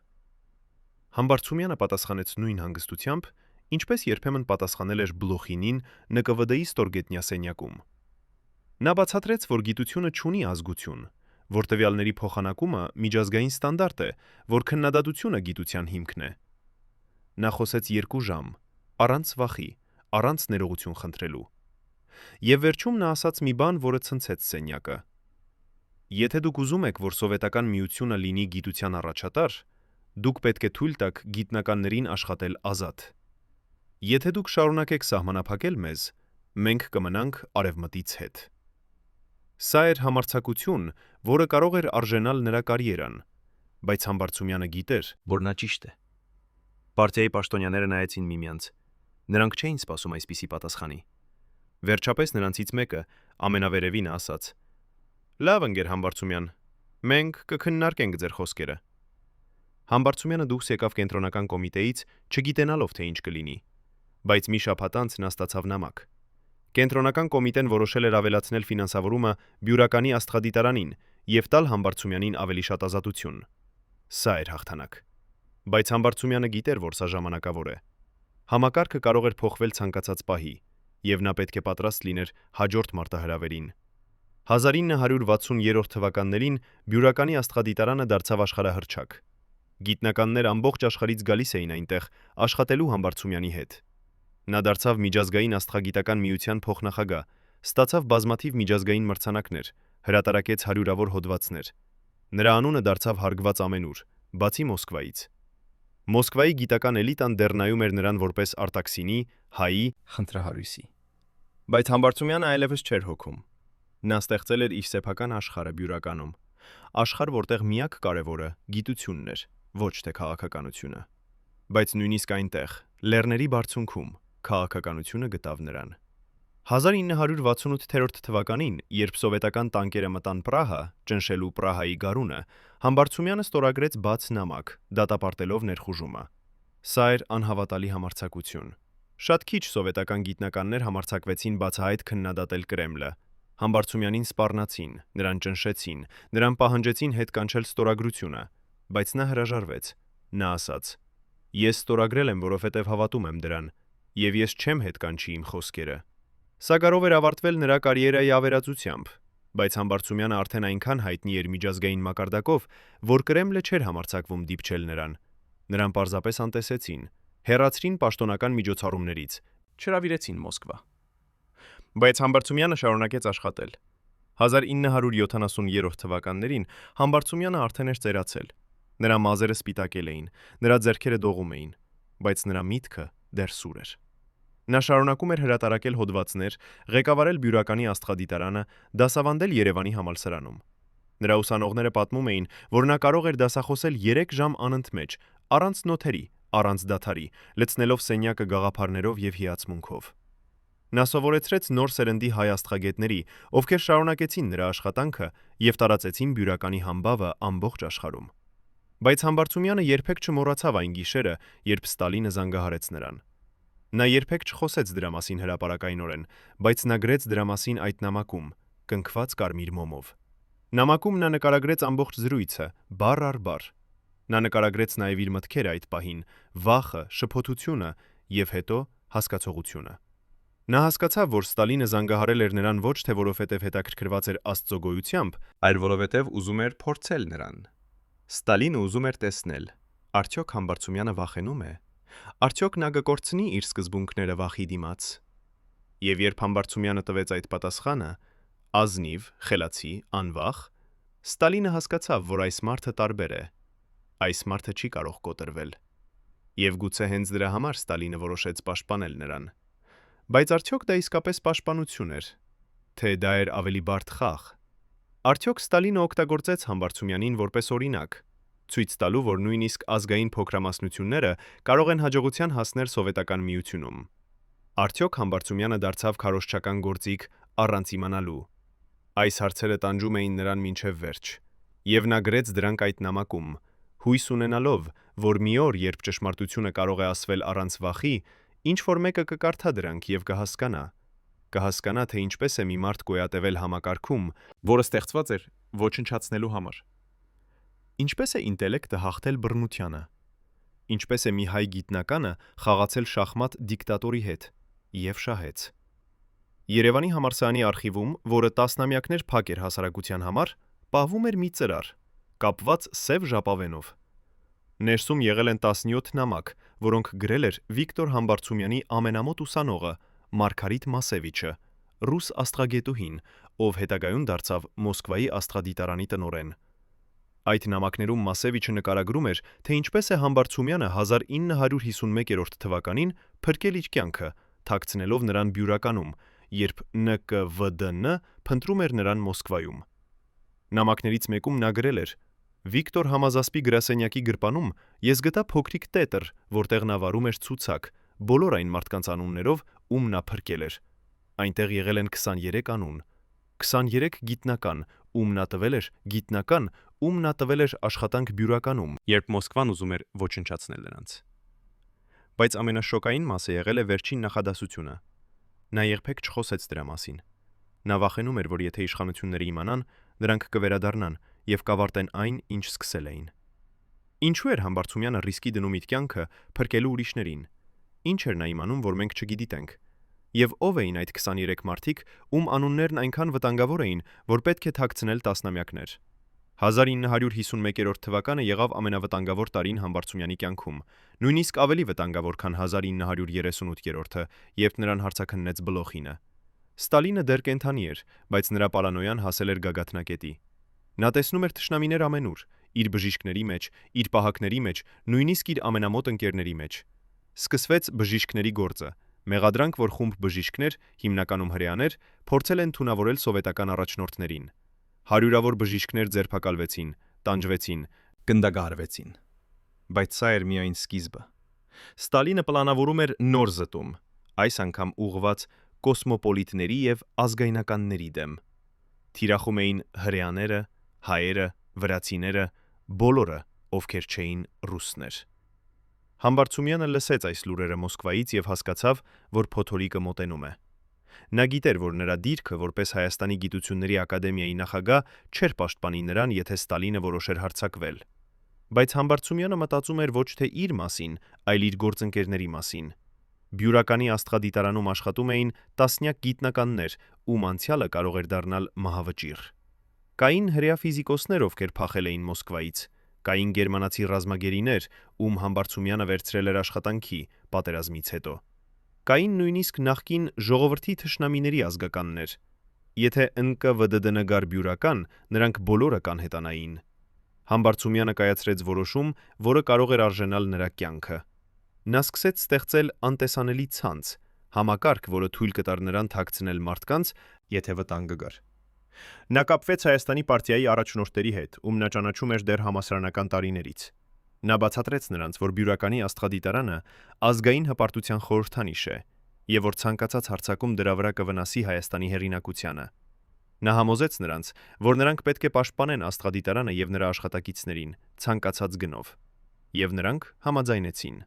Համբարձումյանը պատասխանեց նույն հանգստությամբ, ինչպես երբեմն պատասխանել էր Բլոխինին ՆԿՎԴ-ի ստորգետնյա սենյակում։ Նա բացատրեց, որ գիտությունը չունի ազգություն, որ տվյալների փոխանակումը միջազգային ստանդարտ է, որ քննադատությունը գիտության հիմքն է։ Նա խոսեց 2 ժամ, առանց վախի, առանց ներողություն խնդրելու։ Եվ վերջում նա ասաց մի բան, որը ցնցեց սենյակը։ Եթե դուք ուզում եք, որ Սովետական Միությունը լինի գիտության առաջատար, դուք պետք է թույլ տաք գիտնականներին աշխատել ազատ։ Եթե դուք շարունակեք սահմանափակել մեզ, մենք կմնանք արևմտից հետ։ Սա էր համարձակություն, որը կարող էր արժենալ նրա կարիերան, բայց Համբարձումյանը գիտեր, որ նա ճիշտ է։ Պարտիայի պաշտոնյաները նայեցին միմյանց։ Նրանք չէին սպասում այսպիսի պատասխանի։ Վերջապես նրանցից մեկը ամենավերևինը ասաց. «Լավ ընկեր Համբարձումյան, մենք կքննարկենք ձեր խոսքերը»։ Համբարձումյանը դուրս եկավ կենտրոնական կոմիտեից, չգիտենալով թե ինչ կլինի, բայց մի շաբաթ անց նա ստացավ նամակ։ Կենտրոնական կոմիտեն որոշել էր ավելացնել ֆինանսավորումը Բյուրականի աստղադիտարանին եւ տալ Համբարձումյանին ավելի շատ ազատություն։ Սա էր հաղթանակ։ Բայց Համբարձումյանը գիտեր, որ սա ժամանակավոր է։ Համակարգը կարող էր փոխվել ցանկացած պահի, եւ նա պետք է պատրաստ լիներ հաջորդ մարտահրավերին։ 1960-րդ թվականներին Բյուրականի աստղադիտարանը դարձավ աշխարհահռչակ։ Գիտնականներ ամբողջ աշխարհից գալիս էին այնտեղ աշխատելու Համբարձումյանի հետ։ Նա դարձավ միջազգային աստղագիտական միության փոխնախագահ, ստացավ բազմաթիվ միջազգային մրցանակներ, հրատարակեց հարյուրավոր հոդվածներ։ Նրա անունը դարձավ հարգված ամենուր, բացի Մոսկվայից։ Մոսկվայի գիտական էլիտան դեռ նայում էր նրան որպես արտաքսինի, հայի, խնդրահարույցի։ Բայց Համբարձումյանը այլևս չէր հոգում։ Նա ստեղծել էր իր սեփական աշխարհը Բյուրականում, աշխարհ, որտեղ միակ կարևորը գիտությունն էր, ոչ թե քաղաքականությունը։ Բայց նույնիսկ այնտեղ, լեռների բարձունքում, քաղաքականությունը գտավ նրան։ 1968 թվականին, երբ սովետական տանկերը մտան Պրահա, ճնշելու Պրահայի գարունը, Համբարձումյանը ստորագրեց բաց նամակ, դատապարտելով ներխուժումը։ Սա էր անհավատալի համարձակություն։ Շատ քիչ սովետական գիտնականներ համարձակվեցին բացահայտ քննադատել Կրեմլը։ Համբարձումյանին սպառնացին, նրան ճնշեցին, նրան պահանջեցին հետ կանչել ստորագրությունը, բայց նա հրաժարվեց։ Նա ասաց. «Ես ստորագրել եմ, որովհետև հավատում եմ դրան, եւ ես չեմ հետ կանչի իմ խոսքերը»։ Սա կարող էր ավարտվել նրա կարիերայի ավերածությամբ, բայց Համբարձումյանը արդեն այնքան հայտնի էր միջազգային մակարդակով, որ Կրեմլը չէր համարձակվում դիպչել նրան։ Նրան պարզապես անտեսեցին, հեռացրին պաշտոնական միջոցառումներից, չհրավիրեցին Մոսկվա։ Բայց Համբարձումյանը շարունակեց աշխատել։ 1970-րդ թվականներին Համբարձումյանը արդեն էր ծերացել։ Նրա մազերը սպիտակել էին, նրա ձեռքերը դողում էին, բայց նրա միտքը դեռ սուր էր։ Նա շարունակում էր հրատարակել հոդվածներ, ղեկավարել Բյուրականի աստղադիտարանը, դասավանդել Երևանի համալսարանում։ Նրա ուսանողները պատմում էին, որ նա կարող էր դասախոսել 3 ժամ անընդմեջ, առանց նոթերի, առանց դադարի, լցնելով սենյակը գաղափարներով եւ հիացմունքով։ Նա սովորեցրեց նոր սերնդի հայ աստղագետների, ովքեր շարունակեցին նրա աշխատանքը եւ տարածեցին Բյուրականի համբավը ամբողջ աշխարհում։ Բայց Համբարձումյանը երբեք չմոռացավ այն գիշերը, երբ Ստալինը զանգահարեց նրան։ Նա երբեք չխոսեց դրա մասին հրապարակայնորեն, բայց նա գրեց դրա մասին այդ նամակում, կնքված կարմիր մոմով։ Նամակում նա նկարագրեց ամբողջ զրույցը, բառ առ բառ։ Նա նկարագրեց նաև իր մտքերը այդ պահին, վախը, շփոթությունը եւ հետո հասկացողությունը։ Նա հասկացավ, որ Ստալինը զանգահարել էր նրան ոչ թե որովհետև հետաքրքրված էր Աստծո գոյությամբ, այլ որովհետև ուզում էր փորձել նրան։ Ստալինը ուզում էր տեսնել, արդյոք Համբարձումյանը վախենում է, արդյոք նա կկորցնի իր սկզբունքները վախի դիմաց։ Եվ երբ Համբարձումյանը տվեց այդ պատասխանը, ազնիվ, խելացի, անվախ, Ստալինը հասկացավ, որ այս մարդը տարբեր է։ Այս մարդը չի կարող կոտրվել։ Եվ գուցե հենց դրա համար Ստալինը որոշեց պաշտպանել նրան։ Բայց արդյոք դա իսկապես պաշտպանություն էր, թե դա էր ավելի բարդ խաղ։ Արդյոք Ստալինը օգտագործեց Համբարձումյանին որպես օրինակ, ցույց տալու, որ նույնիսկ ազգային փոքրամասնությունները կարող են հաջողության հասնել Սովետական Միությունում։ Արդյոք Համբարձումյանը դարձավ քարոզչական գործիք առանց իմանալու։ Այս հարցերը տանջում էին նրան մինչև վերջ, եւ նա գրեց դրանք այդ նամակում, հույս ունենալով, որ մի օր, երբ ճշմարտությունը կարող է ասվել առանց վախի, ինչ որ մեկը կկարդա դրանք եւ կհասկանա, թե ինչպես է մի մարդ գոյատևել համակարգում, որը ստեղծված էր ոչնչացնելու համար։ Ինչպես է ինտելեկտը հաղթել բռնությանը։ Ինչպես է մի հայ գիտնականը խաղացել շախմատ դիկտատորի հետ եւ շահեց։ Երևանի համալսարանի արխիվում, որը տասնամյակներ փակ էր հասարակության համար, պահվում էր մի ծրար, կապված սև ժապավենով։ Ներսում եղել են 17 նամակ, որոնք գրել էր Վիկտոր Համբարձումյանի ամենամոտ ուսանողը Մարգարիտ Մասևիչը, ռուս աստղագետուհին, ով հետագայում դարձավ Մոսկվայի աստղադիտարանի տնօրեն։ Այդ նամակներում Մասևիչը նկարագրում էր, թե ինչպես է Համբարձումյանը 1951 թվականին փրկել իր կյանքը, թաքցնելով նրան Բյուրականում երբ ՆԿՎԴՆ փնտրում էր նրան Մոսկվայում։ Նամակներից մեկում նա գրել էր. «Վիկտոր Համազասպի գրասենյակի գրպանում ես գտա փոքրիկ տետր, որտեղ նա վարում էր ցուցակ, բոլոր այն մարդկանց անուններով, ում նա փրկել էր։ Այնտեղ եղել են 23 անուն, 23 գիտնական, ում նա տվել էր գիտնական, ում նա տվել էր աշխատանք բյուրականում, երբ Մոսկվան ուզում էր ոչնչացնել նրանց»։ Բայց ամենաշոկային մասը եղել է վերջին նախադասությունը։ Նա երբեք չխոսեց դրա մասին։ Նա վախենում էր, որ եթե իշխանությունները իմանան, նրանք կվերադառնան եւ կավարտեն այն, ինչ սկսել էին։ Ինչու էր Համբարձումյանը ռիսկի դնում իր կյանքը փրկելու ուրիշներին։ Ինչ էր նա իմանում, որ մենք չգիտենք։ Եվ ով էին այդ 23 մարդիկ, ում անուններն այնքան վտանգավոր էին, որ պետք է թաքցնել տասնամյակներ։ 1951 թվականը եղավ ամենավտանգավոր տարին Համբարձումյանի կյանքում, նույնիսկ ավելի վտանգավոր, քան 1938-ը, երբ նրան հարձակնեց Բլոխինը։ Ստալինը դեռ կենդանի էր, բայց նրա պարանոյան հասել էր գագաթնակետի։ Նա տեսնում էր թշնամիներ ամենուր, իր բժիշկների մեջ, իր պահակների մեջ, նույնիսկ իր ամենամոտ ընկերների մեջ։ Սկսվեց բժիշկների գործը։ Մեղադրանք, որ խումբ բժիշկներ, հիմնականում հրեաներ, փորձել են թունավորել սովետական առաջնորդներին։ Հարյուրավոր բժիշկներ ձերբակալվեցին, տանջվեցին, գնդագարվեցին։ Բայց սա էր միայն սկիզբը։ Ստալինը պլանավորում էր նոր զտում, այս անգամ ուղղված կոսմոպոլիտների եւ ազգայնականների դեմ։ Թիրախում էին հրեաները, հայերը, վրացիները, բոլորը, ովքեր չէին ռուսներ։ Համբարձումյանը լսեց այս լուրերը Մոսկվայից եւ հասկացավ, որ փոթորիկը մոտենում է։ Նա գիտեր, որ նրա դիրքը որպես Հայաստանի գիտությունների ակադեմիայի նախագահ չէր պաշտպանի նրան, եթե Ստալինը որոշեր հարձակվել։ Բայց Համբարձումյանը մտածում էր ոչ թե իր մասին, այլ իր գործընկերների մասին։ Բյուրականի աստղադիտարանում աշխատում էին տասնյակ գիտնականներ, ում անցյալը կարող էր դառնալ մահավճիռ։ Կային հրեա ֆիզիկոսներ, ովքեր փախել էին Մոսկվայից, կային գերմանացի ռազմագերիներ, ում Համբարձումյանը վերցրել էր աշխատանքի պատերազմից հետո։ Կային նույնիսկ նախկին ժողովրդի թշնամիների ազգականներ։ Եթե ՆԿՎԴ գար բյուրական, նրանք բոլորը կանհետանային։ Համբարձումյանը կայացրեց որոշում, որը կարող էր արժենալ նրա կյանքը։ Նա սկսեց ստեղծել անտեսանելի ցանց, համակարգ, որը թույլ կտար նրան թաքցնել մարդկանց, եթե վտանգը գար։ Նա կապվեց Հայաստանի պարտիայի առաջնորդների հետ, ում նա ճանաչում էր դեռ համալսարանական տարիներից։ Նա բացատրեց նրանց, որ բյուրականի աստղադիտարանը ազգային հպարտության խորհրդանիշ է, եւ որ ցանկացած հարձակում դրա վրա կվնասի Հայաստանի հեղինակությանը։ Նա համոզեց նրանց, որ նրանք պետք է պաշտպանեն աստղադիտարանը եւ նրա աշխատակիցներին, ցանկացած գնով։ Եվ նրանք համաձայնեցին։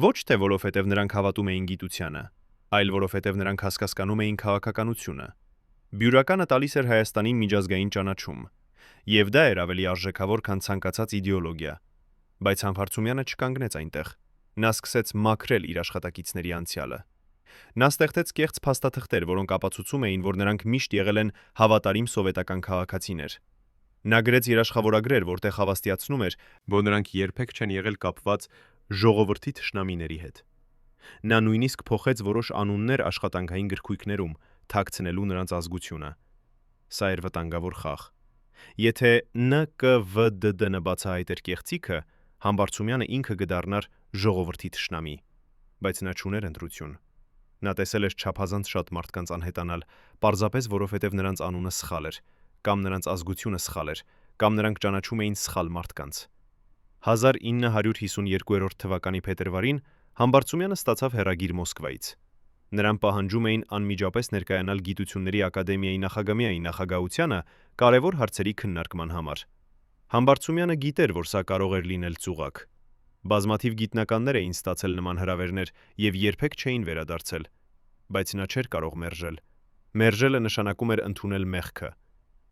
Ոչ թե որովհետեւ նրանք հավատում էին գիտությանը, այլ որովհետեւ նրանք հասկանում էին քաղաքականությունը։ Բյուրականը տալիս էր Հայաստանին միջազգային ճանաչում, եւ դա էր ավելի արժեքավոր, քան ցանկացած իդեոլոգիա։ Բայց Համբարձումյանը չկանգնեց այնտեղ։ Նա սկսեց մաքրել իր աշխատակիցների անցյալը։ Նա ստեղծեց կեղծ փաստաթղթեր, որոնք ապացուցում էին, որ նրանք միշտ եղել են հավատարիմ սովետական քաղաքացիներ։ Նա գրեց երաշխավորագրեր, որտեղ հավաստիացնում էր, որ նրանք երբեք չեն եղել կապված ժողովրդի թշնամիների հետ։ Նա նույնիսկ փոխեց որոշ անուններ աշխատանքային գրքույկներում, թաքցնելու նրանց ազգությունը։ Սա էր վտանգավոր խաղ։ Եթե ՆԿՎԴ բացահայտեր կեղծիքը, Համբարձումյանը ինքը կդառնար ժողովրդի թշնամի, բայց նա չուներ ընտրություն։ Նա տեսել էր չափազանց շատ մարդկանց անհետանալ, պարզապես որովհետև նրանց անունը սխալ էր, կամ նրանց ազգությունը սխալ էր, կամ նրանք ճանաչում էին սխալ մարդկանց։ 1952 թվականի փետրվարին Համբարձումյանը ստացավ հեռագիր Մոսկվայից։ Նրան պահանջում էին անմիջապես ներկայանալ Գիտությունների ակադեմիայի նախագահի նախագահությանը կարևոր հարցերի քննարկման համար։ Համբարձումյանը գիտեր, որ սա կարող էր լինել ծուղակ։ Բազմաթիվ գիտնականներ էին ստացել նման հրավերներ եւ երբեք չէին վերադարձել, բայց նա չէր կարող մերժել։ Մերժելը նշանակում էր ընդունել մեղքը։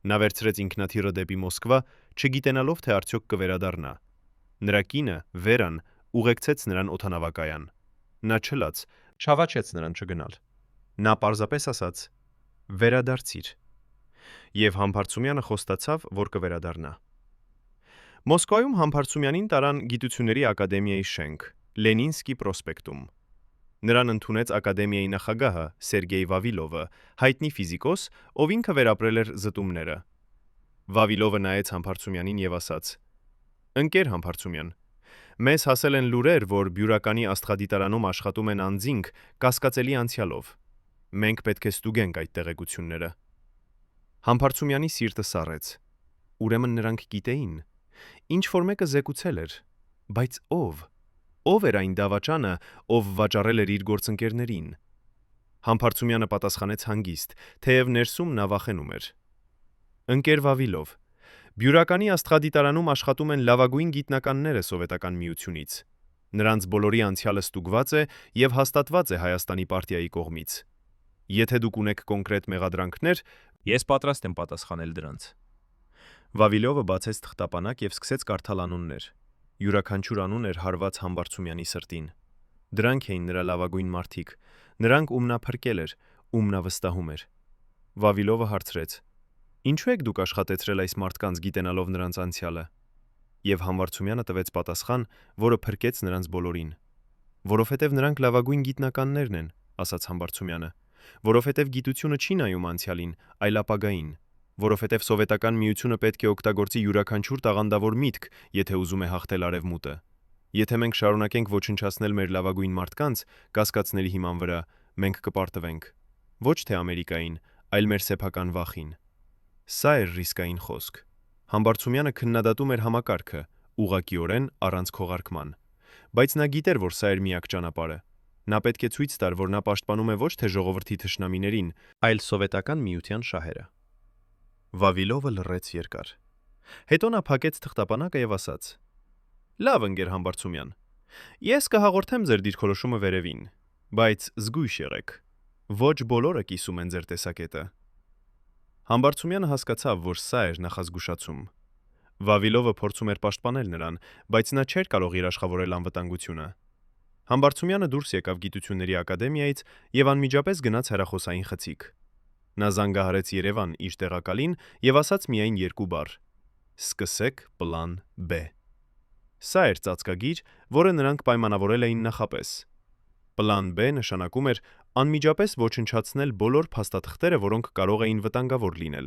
Նա վերցրեց ինքնաթիռը դեպի Մոսկվա, չգիտենալով թե արդյոք կվերադառնա։ Նրա կինը, Վերան, ուղեկցեց նրան օդանավակայան։ Նա չլաց, չավաճեց նրան չգնալ։ Նա պարզապես ասաց. «Վերադարձիր»։ Եվ Համբարձումյանը խոստացավ, որ կվերադառնա։ Մոսկվայում Համբարձումյանին տարան Գիտությունների ակադեմիայի շենք, Լենինսկի պրոսպեկտում։ Նրան ընդունեց ակադեմիայի նախագահը Սերգեյ Վավիլովը, հայտնի ֆիզիկոս, ով ինքը վերապրել էր զտումները։ Վավիլովը նայեց Համբարձումյանին եւ ասաց. «Ընկեր Համբարձումյան, մեզ հասել են լուրեր, որ բյուրականի աստղադիտարանում աշխատում են անձինք կասկածելի անցյալով։ Մենք պետք է ստուգենք այդ տեղեկությունները։ Համբարձումյանի սիրտը սառեց։ Ուրեմն նրանք գիտեին։ Ինչ որ մեկը զեկուցել էր, բայց ով։ Ով էր այն դավաճանը, ով վաճառել էր իր գործընկերներին։ Համբարձումյանը պատասխանեց հանգիստ, թեև ներսում նա վախենում էր։ Ընկեր Վավիլով, Բյուրականի աստղադիտարանում աշխատում են լավագույն գիտնականները Սովետական Միությունից։ Նրանց բոլորի անցյալը ստուգված է եւ հաստատված է Հայաստանի պարտիայի կողմից։ Եթե դուք ունեք կոնկրետ մեղադրանքներ, Ես պատրաստ եմ պատասխանել դրանց։ Վավիլովը բացեց թղթապանակ եւ սկսեց կարդալ անուններ։ Յուրաքանչյուր անուն էր հարված Համբարձումյանի սրտին։ Դրանք էին նրա լավագույն մարդիկ, նրանք ում նա փրկել էր, ում նա վստահում էր։ Վավիլովը հարցրեց. Ինչու եք դուք աշխատեցրել այս մարդկանց գիտենալով նրանց անցյալը։ Եվ Համբարձումյանը տվեց պատասխան, որը փրկեց նրանց բոլորին։ Որովհետև նրանք լավագույն գիտնականներն են, ասաց Համբարձումյանը, որովհետև գիտությունը չի նայում անցյալին, այլ ապագային, որովհետև Սովետական Միությունը պետք է օգտագործի յուրաքանչյուր տաղանդավոր միտք, եթե ուզում է հաղթել արևմուտը։ Եթե մենք շարունակենք ոչնչացնել մեր լավագույն մարդկանց կասկածների հիման վրա, մենք կպարտվենք։ Ոչ թե Ամերիկային, այլ մեր սեփական վախին։ Սա էր ռիսկային խոսք։ Համբարձումյանը քննադատում էր համակարգը, ուղղակիորեն առանց քողարկման։ Բայց նա գիտեր, որ սա էր միակ ճանապարհը։ Նա պետք է ցույց տար, որ նա պաշտպանում է ոչ թե ժողովրդի թշնամիներին, այլ Սովետական Միության շահերը։ Վավիլովը լռեց երկար։ Հետո նա փակեց թղթապանակը եւ ասաց. Լավ, ընկեր Համբարձումյան։ Ես կհաղորդեմ ձեր դիրքորոշումը վերևին, բայց զգույշ եղեք։ Ոչ բոլորը կիսում են ձեր տեսակետը։ Համբարձումյանը հասկացավ, որ սա էր նախազգուշացում։ Վավիլովը փորձում էր պաշտպանել նրան, բայց նա չէր կարող երաշխավորել անվտանգությունը։ Համբարձումյանը դուրս եկավ Գիտությունների ակադեմիայից եւ անմիջապես գնաց հեռախոսային խցիկ։ Նա զանգահարեց Երևան իր տեղակալին եւ ասաց միայն երկու բառ. Սկսեք պլան B։ Սա էր ծածկագիր, որը նրանք պայմանավորել էին նախապես։ Պլան B նշանակում էր անմիջապես ոչնչացնել բոլոր փաստաթղթերը, որոնք կարող էին վտանգավոր լինել,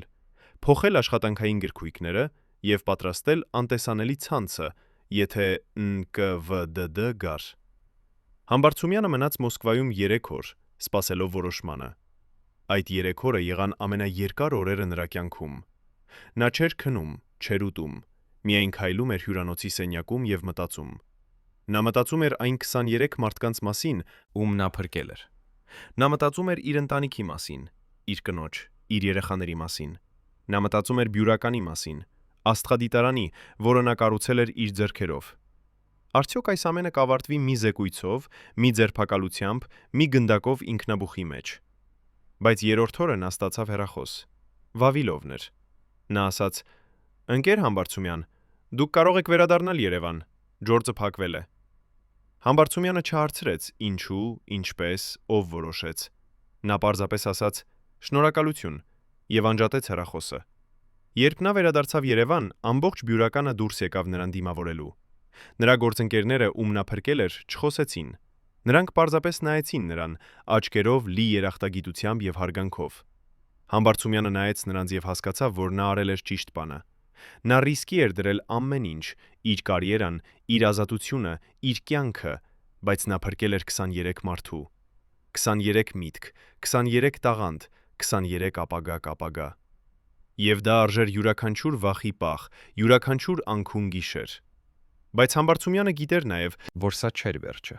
փոխել աշխատանքային գրքույկները եւ պատրաստել անտեսանելի ցանցը, եթե ՆԿՎԴ գար։ Համբարձումյանը մնաց Մոսկվայում 3 օր, սպասելով որոշմանը։ Այդ 3 օրը եղան ամենաերկար օրերը նրա կյանքում։ Նա չէր քնում, չէր ուտում, միայն քայլում էր հյուրանոցի սենյակում եւ մտածում։ Նա մտածում էր այն 23 մարդկանց մասին, ում նա փրկել էր։ Նա մտածում էր իր ընտանիքի մասին, իր կնոջ, իր երեխաների մասին։ Նա մտածում էր Բյուրականի մասին, աստղադիտարանի, որը նա կառուցել էր իր ձեռքերով։ Արդյոք այս ամենը կավարտվի մի զեկույցով, մի ձերբակալությամբ, մի գնդակով ինքնաբուխի մեջ։ Բայց երրորդ օրը նա ստացավ հեռախոս։ Վավիլովն էր։ Նա ասաց. Ընկեր Համբարձումյան, դուք կարող եք վերադառնալ Երևան, Ջորջը փակվել է։ Համբարձումյանը չհարցրեց ինչու, ինչպես, ով որոշեց։ Նա պարզապես ասաց. Շնորհակալություն եւ անջատեց հեռախոսը։ Երբ նա վերադարձավ Երևան, ամբողջ Բյուրականը դուրս եկավ նրան դիմավորելու։ Նրա գործընկերները, ում նա փրկել էր, չխոսեցին։ Նրանք պարզապես նայեցին նրան, աչքերով լի երախտագիտությամբ եւ հարգանքով։ Համբարձումյանը նայեց նրանց եւ հասկացավ, որ նա արել էր ճիշտ բանը։ Նա ռիսկի էր դրել ամեն ինչ՝ իր կարիերան, իր ազատությունը, իր կյանքը, բայց նա փրկել էր 23 մարդու։ 23 միտք, 23 տաղանդ, 23 ապագա։ Եվ դա արժեր յուրաքանչյուր վախի պահ, յուրաքանչյուր անքուն գիշեր։ Բայց Համբարձումյանը գիտեր նաեւ, որ սա չէր վերջը։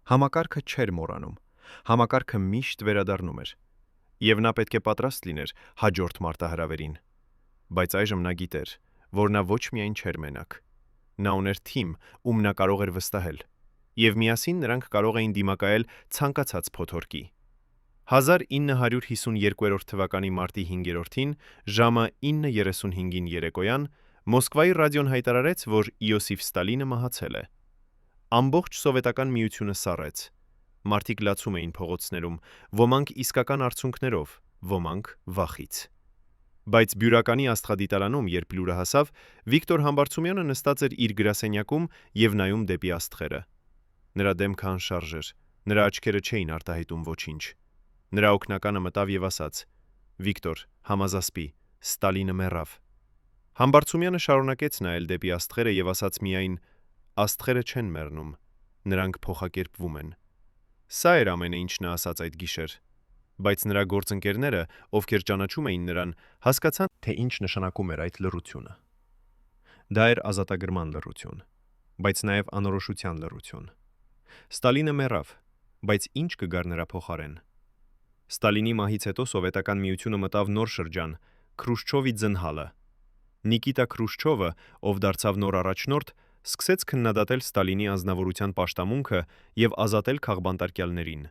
Համակարգը չէր մոռանում։ Համակարգը միշտ վերադառնում էր։ Եվ նա պետք է պատրաստ լիներ հաջորդ մարտահրավերին։ Բայց այժմ նա գիտեր, որ նա ոչ միայն չէր մենակ։ Նա ուներ թիմ, ում նա կարող էր վստահել։ Եվ միասին նրանք կարող էին դիմակայել ցանկացած փոթորկի։ 1952 թվականի մարտի 5-ին ժամը 9:35-ին երեկոյան Մոսկվայի ռադիոն հայտարարեց, որ Իոսիֆ Ստալինը մահացել է։ Ամբողջ Սովետական Միությունը սառեց։ Մարդիկ լացում էին փողոցներում, ոմանք իսկական արցունքներով, ոմանք վախից։ Բայց Բյուրականի աստղադիտարանում, երբ լուրը հասավ, Վիկտոր Համբարձումյանը նստած էր իր գրասենյակում եւ նայում դեպի աստղերը։ Նրա դեմքը անշարժ էր, նրա աչքերը չէին արտահայտում ոչինչ։ Նրա օգնականը մտավ եւ ասաց. Վիկտոր, համազասպի, Ստալինը մեռավ։ Համբարձումյանը շարունակեց նայել դեպի աստղերը եւ ասաց միայն. Աստղերը չեն մեռնում, նրանք փոխակերպվում են։ Սա էր ամենը, ինչ նա ասաց այդ գիշեր։ Բայց նրա գործընկերները, ովքեր ճանաչում էին նրան, հասկացան, թե ինչ նշանակում էր այդ լռությունը։ Դա էր ազատագրման լռություն, բայց նաև անորոշության լռություն։ Ստալինը մեռավ, բայց ինչ կգար նրա փոխարեն։ Ստալինի մահից հետո Սովետական Միությունը մտավ նոր շրջան՝ Խրուշչովի ձնհալը։ Նիկիտա Խրուշչովը, ով դարձավ նոր առաջնորդ, սկսեց քննադատել Ստալինի անձնավորության պաշտամունքը եւ ազատել քաղբանտարկյալներին։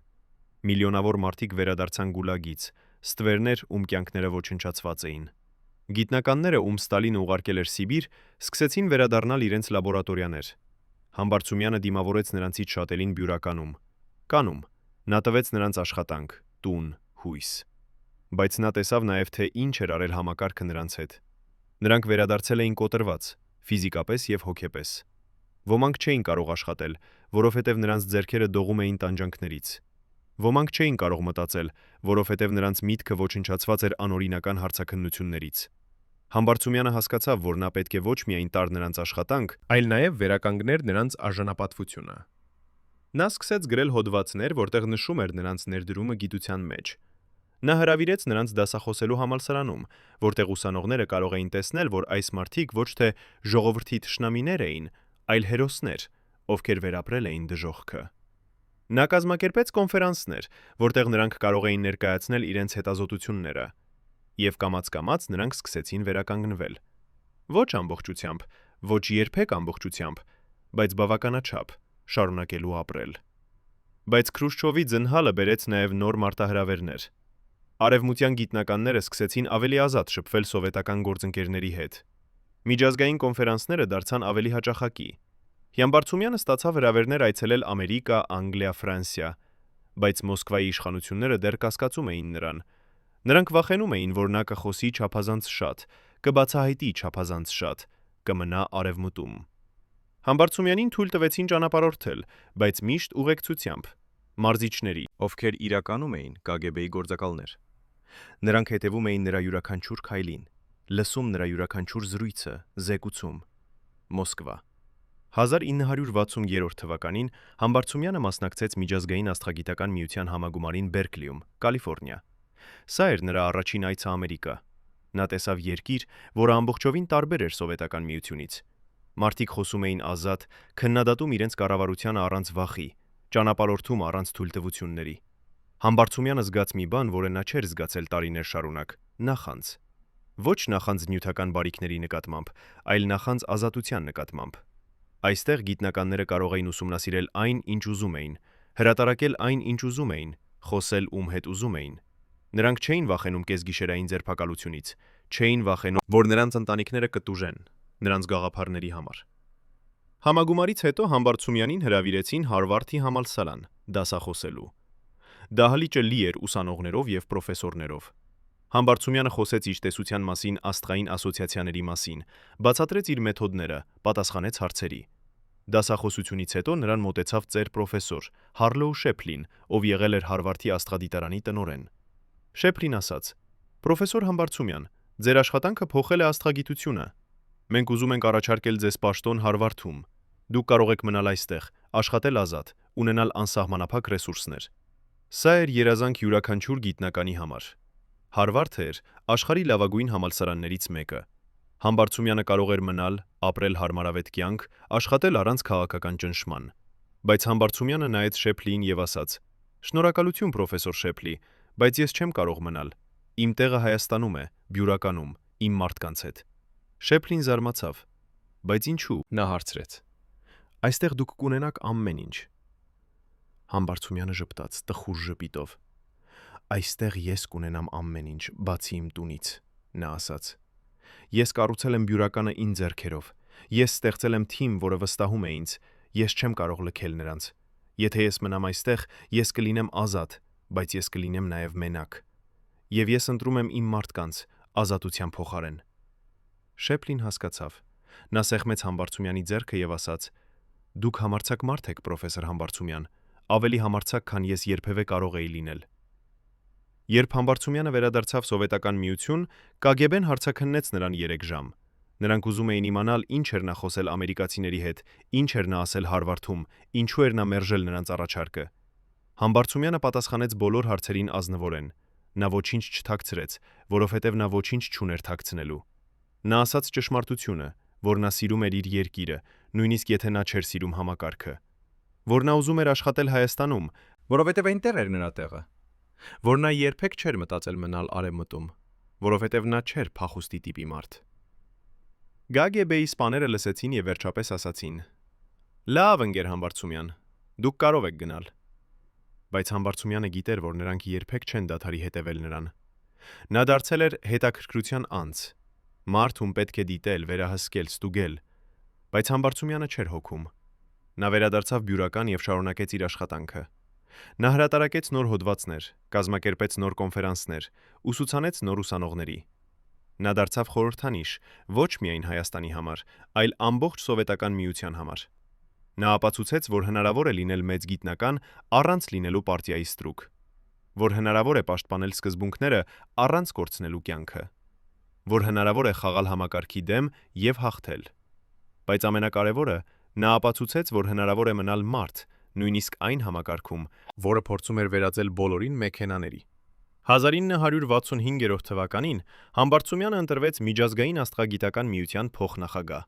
Միլիոնավոր մարդիկ վերադարձան գուլագից, ստվերներ, ում կյանքները ոչնչացված էին։ Գիտնականները, ում Ստալինը ուղարկել էր Սիբիր, սկսեցին վերադառնալ իրենց լաբորատորիաներ։ Համբարձումյանը դիմավորեց նրանցից շատերին բյուրականում։ Կանում նա տվեց նրանց աշխատանք, տուն, հույս։ Բայց նա տեսավ նաև, թե ինչ էր արել համակարգը նրանց հետ։ Նրանք վերադարձել էին կոտրված, ֆիզիկապես եւ հոգեպես։ Ոմանք չէին կարող աշխատել, որովհետև նրանց ձեռքերը դողում էին տանջանքներից։ Ոմանք չէին կարող մտածել, որովհետև նրանց միտքը ոչնչացված էր անօրինական հարցաքննություններից։ Համբարձումյանը հասկացավ, որ նա պետք է ոչ միայն տար նրանց աշխատանք, այլ նաև վերականգներ նրանց արժանապատվությունը։ Նա սկսեց գրել հոդվածներ, որտեղ նշում էր նրանց ներդրումը գիտության մեջ։ Նա հրավիրեց նրանց դասախոսելու համալսարանում, որտեղ ուսանողները կարող էին տեսնել, որ այս մարդիկ ոչ թե ժողովրդի թշնամիներ էին, այլ հերոսներ, ովքեր վերապրել էին դժոխքը։ Նա կազմակերպեց կոնֆերանսներ, որտեղ նրանք կարող էին ներկայացնել իրենց հետազոտությունները, եւ կամաց-կամաց նրանք սկսեցին վերականգնվել։ Ոչ ամբողջությամբ, ոչ երբեք ամբողջությամբ, բայց բավականաչափ, շարունակելու ապրել։ Բայց Խրուշչովի ձնհալը բերեց նաև նոր մարտահրավերներ։ Արևմտյան գիտնականները սկսեցին ավելի ազատ շփվել սովետական գործընկերների հետ։ Միջազգային կոնֆերանսները դարձան ավելի հաճախակի։ Համբարձումյանը ստացավ հրավերներ այցելել Ամերիկա, Անգլիա, Ֆրանսիա, բայց Մոսկվայի իշխանությունները դեռ կասկածում էին նրան։ Նրանք վախենում էին, որ նա կխոսի չափազանց շատ, կբացահայտի չափազանց շատ, կմնա արևմուտում։ Համբարձումյանին թույլ տվեցին ճանապարհորդել, բայց միշտ ուղեկցությամբ մարզիչների, ովքեր իրականում էին KGB-ի գործակալներ։ Նրանք հետևում էին նրա յուրաքանչյուր քայլին, լսում նրա յուրաքանչյուր զրույցը, զեկուցում։ Մոսկվա 1963 թվականին Համբարձումյանը մասնակցեց Միջազգային աստղագիտական միության համագումարին Բերկլիում, Կալիֆոռնիա։ Սա էր նրա առաջին այցը Ամերիկա։ Նա տեսավ երկիր, որը ամբողջովին տարբեր էր Սովետական միությունից։ Մարդիկ խոսում էին ազատ, քննադատում իրենց կառավարությանը առանց վախի, ճանապարհորդում առանց թույլտվությունների։ Համբարձումյանը զգաց մի բան, որը նա չէր զգացել տարիներ շարունակ՝ նախանձ։ Ոչ նախանձ նյութական բարիքների նկատմամբ, այլ նախանձ ազատության նկատմամբ։ Այստեղ գիտնականները կարող էին ուսումնասիրել այն, ինչ ուզում էին, հրատարակել այն, ինչ ուզում էին, խոսել ում հետ ուզում էին։ Նրանք չէին վախենում կեսգիշերային ձերբակալությունից, չէին վախենում, որ նրանց ընտանիքները կտուժեն նրանց գաղափարների համար։ Համագումարից հետո Համբարձումյանին հրավիրեցին Հարվարդի համալսարան դասախոսելու։ Դահլիճը լի էր ուսանողներով եւ պրոֆեսորներով։ Համբարձումյանը խոսեց իր տեսության մասին աստղային ասոցիացիաների մասին, բացատրեց իր մեթոդները, պատասխանեց հարցերի։ Դասախոսությունից հետո նրան մոտեցավ ծեր պրոֆեսոր Հարլոու Շեփլին, ով եղել էր Հարվարդի աստղադիտարանի տնօրեն։ Շեփլին ասաց. «Պրոֆեսոր Համբարձումյան, ձեր աշխատանքը փոխել է աստղագիտությունը։ Մենք ուզում ենք առաջարկել ձեզ պաշտոն Հարվարդում։ Դուք կարող եք մնալ այստեղ, աշխատել ազատ, ունենալ անսահմանափակ ռեսուրսներ»։ Սա էր երազանք յուրաքանչյուր գիտնականի համար։ Հարվարդը էր աշխարհի լավագույն համալսարաններից մեկը։ Համբարձումյանը կարող էր մնալ, ապրել հարմարավետ կյանք, աշխատել առանց քաղաքական ճնշման։ Բայց Համբարձումյանը նայեց Շեփլիին եւ ասաց. «Շնորհակալություն, պրոֆեսոր Շեփլի, բայց ես չեմ կարող մնալ։ Իմ տեղը Հայաստանում է, բյուրականում, իմ մարդկանց հետ»։ Շեփլին զարմացավ. «Բայց ինչու»։ Նա հարցրեց. «Այստեղ դուք կունենաք ամեն ինչ»։ Համբարձումյանը ժպտաց տխուր ժպիտով. «Այստեղ ես կունենամ ամեն ինչ, բացի իմ տունից», նա ասաց։ «Ես կառուցել եմ բյուրականը իմ ձեռքերով։ Ես ստեղծել եմ թիմ, որը վստահում է ինձ։ Ես չեմ կարող լքել նրանց։ Եթե ես մնամ այստեղ, ես կլինեմ ազատ, բայց ես կլինեմ նաև մենակ։ Եվ ես ընտրում եմ իմ մարդկանց, ազատության փոխարեն»։ Շեփլին հասկացավ։ Նա սեղմեց Համբարձումյանի ձեռքը եւ ասաց. «Դուք համարձակ մարդ եք, պրոֆեսոր Համբարձումյան, ավելի համարձակ, քան ես երբևէ կարող էի լինել»։ Երբ Համբարձումյանը վերադարձավ Սովետական Միություն, KGB-ն հարցաքննեց նրան 3 ժամ։ Նրանք ուզում էին իմանալ, ինչ էր նա խոսել ամերիկացիների հետ, ինչ էր նա ասել Հարվարդում, ինչու էր նա մերժել նրանց առաջարկը։ Համբարձումյանը պատասխանեց բոլոր հարցերին ազնվորեն։ Նա ոչինչ չթաքցրեց, որովհետև նա ոչինչ չուներ թաքցնելու։ Նա ասաց ճշմարտությունը, որ նա սիրում էր իր երկիրը, նույնիսկ եթե նա չէր սիրում համակարգը։ Որ նա ուզում էր աշխատել Հայաստանում, Որովհետև այնտեղ էր նրա տեղը։ Որ նա երբեք չէր մտածել մնալ արևմտում, որովհետև նա չէր փախուստի տիպի մարդ։ Գագեբեի սպաները լսեցին եւ վերջապես ասացին. «Լավ, ընկեր Համբարձումյան, դուք կարող եք գնալ»։ Բայց Համբարձումյանը գիտեր, որ նրանք երբեք չեն դադարի հետևել նրան։ Նա դարձել էր հետաքրքրության անձ, մարդ, ում պետք է դիտել, վերահսկել, ստուգել, բայց Համբարձումյանը չէր հոգում։ Նա վերադարձավ Բյուրական եւ շարունակեց իր աշխատանքը։ Նա հրատարակեց նոր հոդվածներ, կազմակերպեց նոր կոնֆերանսներ, ուսուցանեց նոր ուսանողների։ Նա դարձավ խորհրդանիշ ոչ միայն Հայաստանի համար, այլ ամբողջ Սովետական Միության համար։ Նա ապացուցեց, որ հնարավոր է լինել մեծ գիտնական առանց լինելու պարտիայի ստրուկ, որ հնարավոր է պաշտպանել սկզբունքները առանց կորցնելու կյանքը, որ հնարավոր է խաղալ համակարգի դեմ եւ հաղթել։ Բայց ամենակարևորը, նա ապացուցեց, որ հնարավոր է մնալ մարդ, նույնիսկ այն համակարգում, որը փորձում էր վերածել բոլորին մեքենաների։ 1965 թվականին Համբարձումյանը ընտրվեց Միջազգային աստղագիտական միության փոխնախագահ։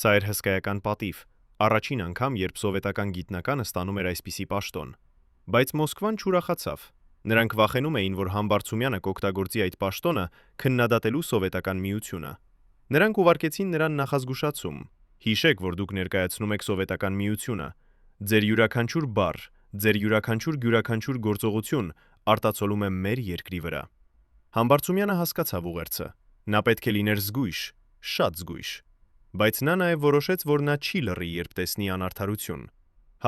Սա էր հսկայական պատիվ, առաջին անգամ, երբ սովետական գիտնականը ստանում էր այսպիսի պաշտոն։ Բայց Մոսկվան չուրախացավ։ Նրանք վախենում էին, որ Համբարձումյանը կօգտագործի այդ պաշտոնը քննադատելու Սովետական Միությունը։ Նրանք ուղարկեցին նրան նախազգուշացում. «Հիշեք, որ դուք ներկայացնում եք Սովետական Միությունը։ Ձեր յուրաքանչյուր բառ, ձեր յուրաքանչյուր գործողություն արտացոլում է մեր երկրի վրա»։ Համբարձումյանը հասկացավ ուղերձը։ Նա պետք է լիներ զգույշ, շատ զգույշ։ Բայց նա նաև որոշեց, որ նա չի լռի, երբ տեսնի անարդարություն։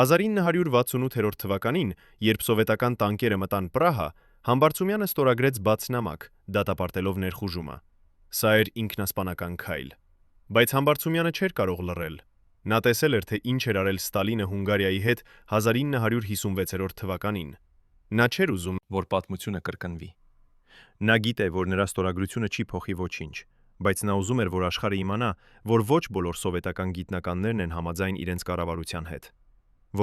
1968 թվականին, երբ սովետական տանկերը մտան Պրահա, Համբարձումյանը ստորագրեց բաց նամակ, դատապարտելով ներխուժումը։ Սա էր ինքնասպանական քայլ։ Բայց Համբարձումյանը չէր կարող լռել։ Նա տեսել էր, թե ինչ էր արել Ստալինը Հունգարիայի հետ 1956 թվականին։ Նա չէր ուզում, որ պատմությունը կրկնվի։ Նա գիտե, որ նրա ստորագրությունը չի փոխի ոչինչ, բայց նա ուզում էր, որ աշխարհը իմանա, որ ոչ բոլոր սովետական գիտնականներն են համաձայն իրենց կառավարության հետ։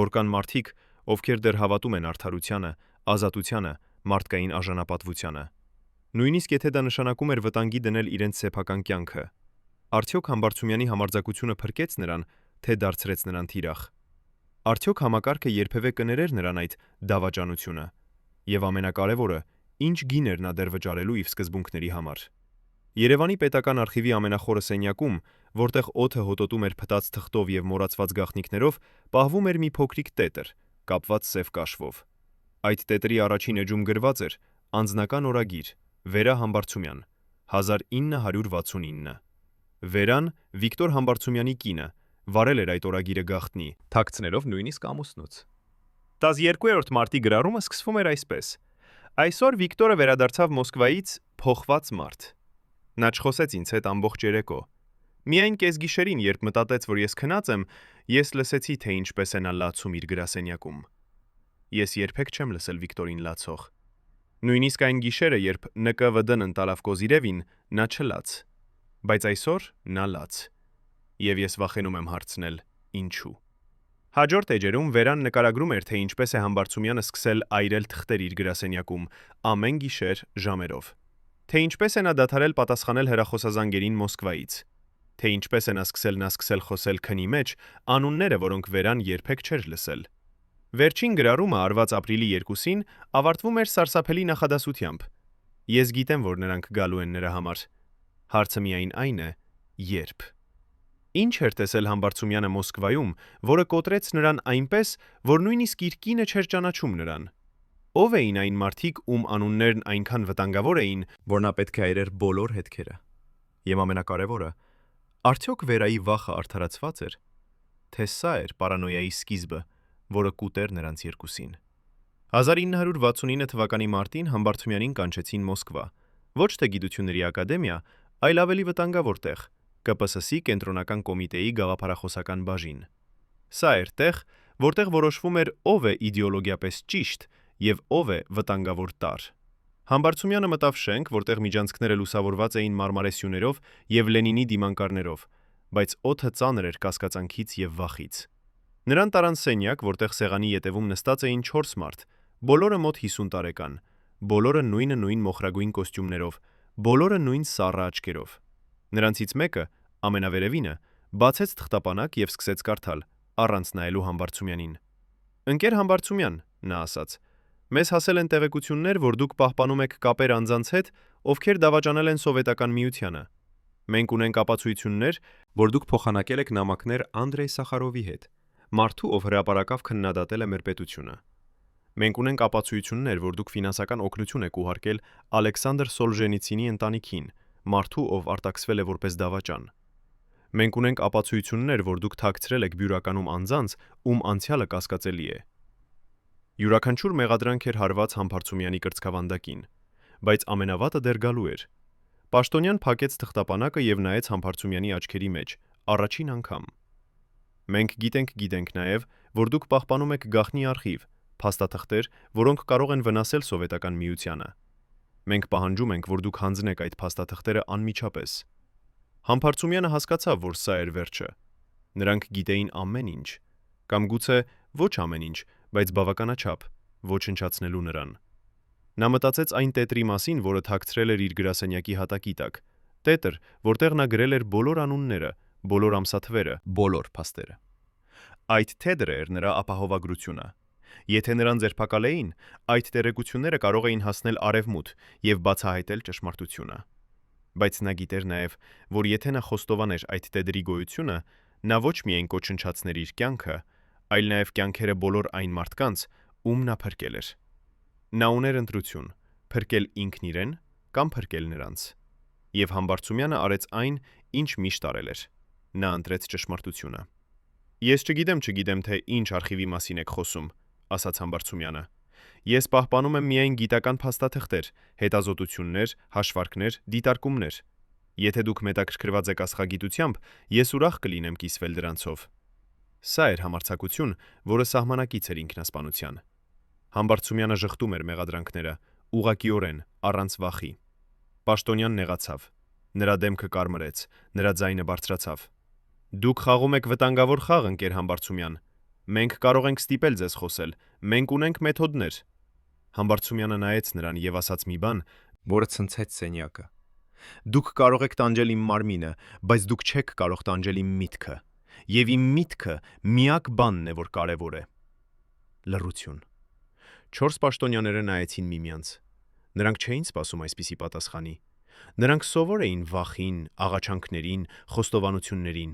Որ կան մարդիկ, ովքեր դեռ հավատում են արդարությանը, ազատությանը, մարդկային արժանապատվությանը։ Նույնիսկ եթե դա նշանակում էր վտանգի դնել իրենց սեփական կյանքը։ Արդյոք Համբարձումյանի համարձակությունը փրկեց նրան, թե դարձրեց նրան թիրախ։ Արդյոք համակարգը երբևէ կներեր նրան այդ դավաճանությունը։ Եվ ամենակարևորը, ինչ գին էր նա դեռ վճարելու իր սկզբունքների համար։ Երևանի պետական արխիվի ամենախորը սենյակում, որտեղ օդը հոտոտում էր փտած թղթով եւ մոռացված գաղտնիքներով, պահվում էր մի փոքրիկ տետր, կապված սև կաշվով։ Այդ տետրի առաջին էջում գրված էր անձնական օրագիր, Վերա Համբարձումյան, 1969։ Վերան Վիկտոր Համբարձումյանի կինը, վարել էր այդ օրագիրը գաղտնի, թաքցնելով նույնիսկ ամուսնուց։ 12-րդ մարտի գրառումը սկսվում էր այսպես. «Այսօր Վիկտորը վերադարձավ Մոսկվայից փոխված մարդ։ Նա չխոսեց ինձ հետ ամբողջ երեկո։ Միայն կեսգիշերին, երբ մտածեց, որ ես քնած եմ, ես լսեցի, թե ինչպես է նա լացում իր գրասենյակում։ Ես երբեք չեմ լսել Վիկտորին լացող։ Նույնիսկ այն գիշերը, երբ ՆԿՎԴ-ն ընտալավ Կոզիրևին, նա չլաց։ Բայց այսօր նա լաց։ Եվ ես վախենում եմ հարցնել. ինչու»։ Հաջորդ էջերում Վերան նկարագրում էր, թե ինչպես է Համբարձումյանը սկսել այրել թղթեր իր գրասենյակում ամեն գիշեր ժամերով։ Թե ինչպես է նա դադարել պատասխանել հեռախոսազանգերին Մոսկվայից։ Թե ինչպես է նա սկսել խոսել քնի մեջ անունները, որոնք Վերան երբեք չէր լսել։ Վերջին գրառումը արված ապրիլի 2-ին ավարտվում էր սարսափելի նախադասությամբ. «Ես գիտեմ, որ նրանք գալու են նրա համար։ Հարցը միայն այն է, երբ»։ Ինչ էր տեսել Համբարձումյանը Մոսկվայում, որը կոտրեց նրան այնպես, որ նույնիսկ իր կինը չէր ճանաչում նրան։ Ո՞վ էին այն մարդիկ, ում անուններն այնքան վտանգավոր էին, որ նա պետք է այրեր բոլոր հետքերը։ Եվ ամենակարևորը, արդյոք Վերայի վախը արդարացված էր, թե սա էր պարանոյայի սկիզբը, որը կուտեր նրանց երկուսին։ 1969 թվականի մարտին Համբարձումյանին կանչեցին Մոսկվա, ոչ թե Գիտությունների ակադեմիա, այլ ավելի վտանգավոր տեղ՝ ԿՊՍՍ-ի կենտրոնական կոմիտեի գաղափարախոսական բաժին։ Սա էր տեղ, որտեղ որոշվում էր ով է իդեոլոգիապես ճիշտ եւ ով է վտանգավոր տար։ Համբարձումյանը մտավ շենք, որտեղ միջանցքները լուսավորված էին մարմարե սյուներով եւ Լենինի դիմանկարներով, բայց օդը ծանր էր կասկածանքից եւ վախից։ Նրան տարան սենյակ, որտեղ սեղանի ետևում նստած էին 4 մարդ, Բոլորը մոտ 50 տարեկան, բոլորը նույն մոխրագույն կոստյումներով, բոլորը նույն սառը աչքերով։ Նրանցից մեկը, ամենավերևինը, բացեց թղթապանակ եւ սկսեց կարդալ, առանց նայելու Համբարձումյանին։ «Ընկեր Համբարձումյան», նա ասաց, «մեզ հասել են տեղեկություններ, որ դուք պահպանում եք կապեր անձանց հետ, ովքեր դավաճանել են Սովետական Միությանը։ Մենք ունենք ապացույցություններ, որ դուք փոխանակել եք նամակներ Անդրեյ Սախարովի հետ, մարդու, ով հրապարակավ քննադատել է մեր պետությունը։ Մենք ունենք ապացույցություններ, որ դուք ֆինանսական օգնություն եք ուղարկել Ալեքսանդր Սոլժենիցինի ընտանիքին, մարդու, ով արտաքսվել է որպես դավաճան։ Մենք ունենք ապացույցություններ, որ դուք թաքցրել եք բյուրականում անձանց, ում անցյալը կասկածելի է»։ Յուրաքանչյուր մեղադրանք էր հարված Համբարձումյանի կրծքավանդակին, բայց ամենավատը դեռ գալու էր։ Պաշտոնյան փակեց թղթապանակը եւ նայեց Համբարձումյանի աչքերի մեջ, առաջին անգամ։ «Մենք գիտենք նաեւ, որ դուք պահպանում եք գաղտնի արխիվ, փաստաթղթեր, որոնք կարող են վնասել Սովետական Միությանը։ Մենք պահանջում ենք, որ դուք հանձնեք այդ փաստաթղթերը անմիջապես»։ Համբարձումյանը հասկացավ, որ սա էր վերջը։ Նրանք գիտեին ամեն ինչ, կամ գուցե ոչ ամեն ինչ, բայց բավականաչափ, ոչնչացնելու նրան։ Նա մտածեց այն տետրի մասին, որը թաքցրել էր իր գրասենյակի հատակի տակ, տետր, որտեղ նա գրել էր բոլոր անունները, բոլոր ամսաթվերը, բոլոր փաստերը։ Այդ թեդրը էր նրա ապահովագրությունը։ Եթե նրան ձերբակալեին, այդ տեղեկությունները կարող էին հասնել արևմուտք եւ բացահայտել ճշմարտությունը։ Բայց նա գիտեր նաեւ, որ եթե նա խոստովաներ այդ տեդրի գոյությունը, նա ոչ միայն կոչնչացներ իր կյանքը, այլ նաեւ կյանքերը բոլոր այն մարդկանց, ում նա փրկել էր։ Նա ուներ ընտրություն՝ փրկել ինքն իրեն կամ փրկել նրանց։ Եվ Համբարձումյանը արեց այն, ինչ միշտ արել էր։ Նա ընտրեց ճշմարտությունը։ «Ես չգիտեմ, թե ինչ արխիվի մասին եք խոսում», ասաց Համբարձումյանը։ «Ես պահպանում եմ միայն գիտական փաստաթղթեր, հետազոտություններ, հաշվարկներ, դիտարկումներ։ Եթե դուք մետաքրքրված եք աստղագիտությամբ, ես ուրախ կլինեմ կիսվել դրանցով»։ Սա էր համարձակություն, որը սահմանակից էր ինքնասպանության։ Համբարձումյանը ժխտում էր մեղադրանքները, ուղղակիորեն, առանց վախի։ Պաշտոնյան նեղացավ։ Նրա դեմքը կարմրեց, նրա ձայնը բարձրացավ։ «Դուք խաղում եք վտանգավոր խաղ, ընկեր Համբարձումյան։ Մենք կարող ենք ստիպել ձեզ խոսել, մենք ունենք մեթոդներ»։ Համբարձումյանը նայեց նրան եւ ասաց մի բան, որը ցնցեց սենյակը։ «Դուք կարող եք տանջել իմ մարմինը, բայց դուք չեք կարող տանջել իմ միտքը։ Եվ իմ միտքը միակ բանն է, որ կարևոր է»։ Լռություն։ 4 պաշտոնյաները նայեցին միմյանց։ Նրանք չէին սպասում այսպիսի պատասխանի։ Նրանք սովոր էին վախին, աղաչանքներին, խոստովանություններին,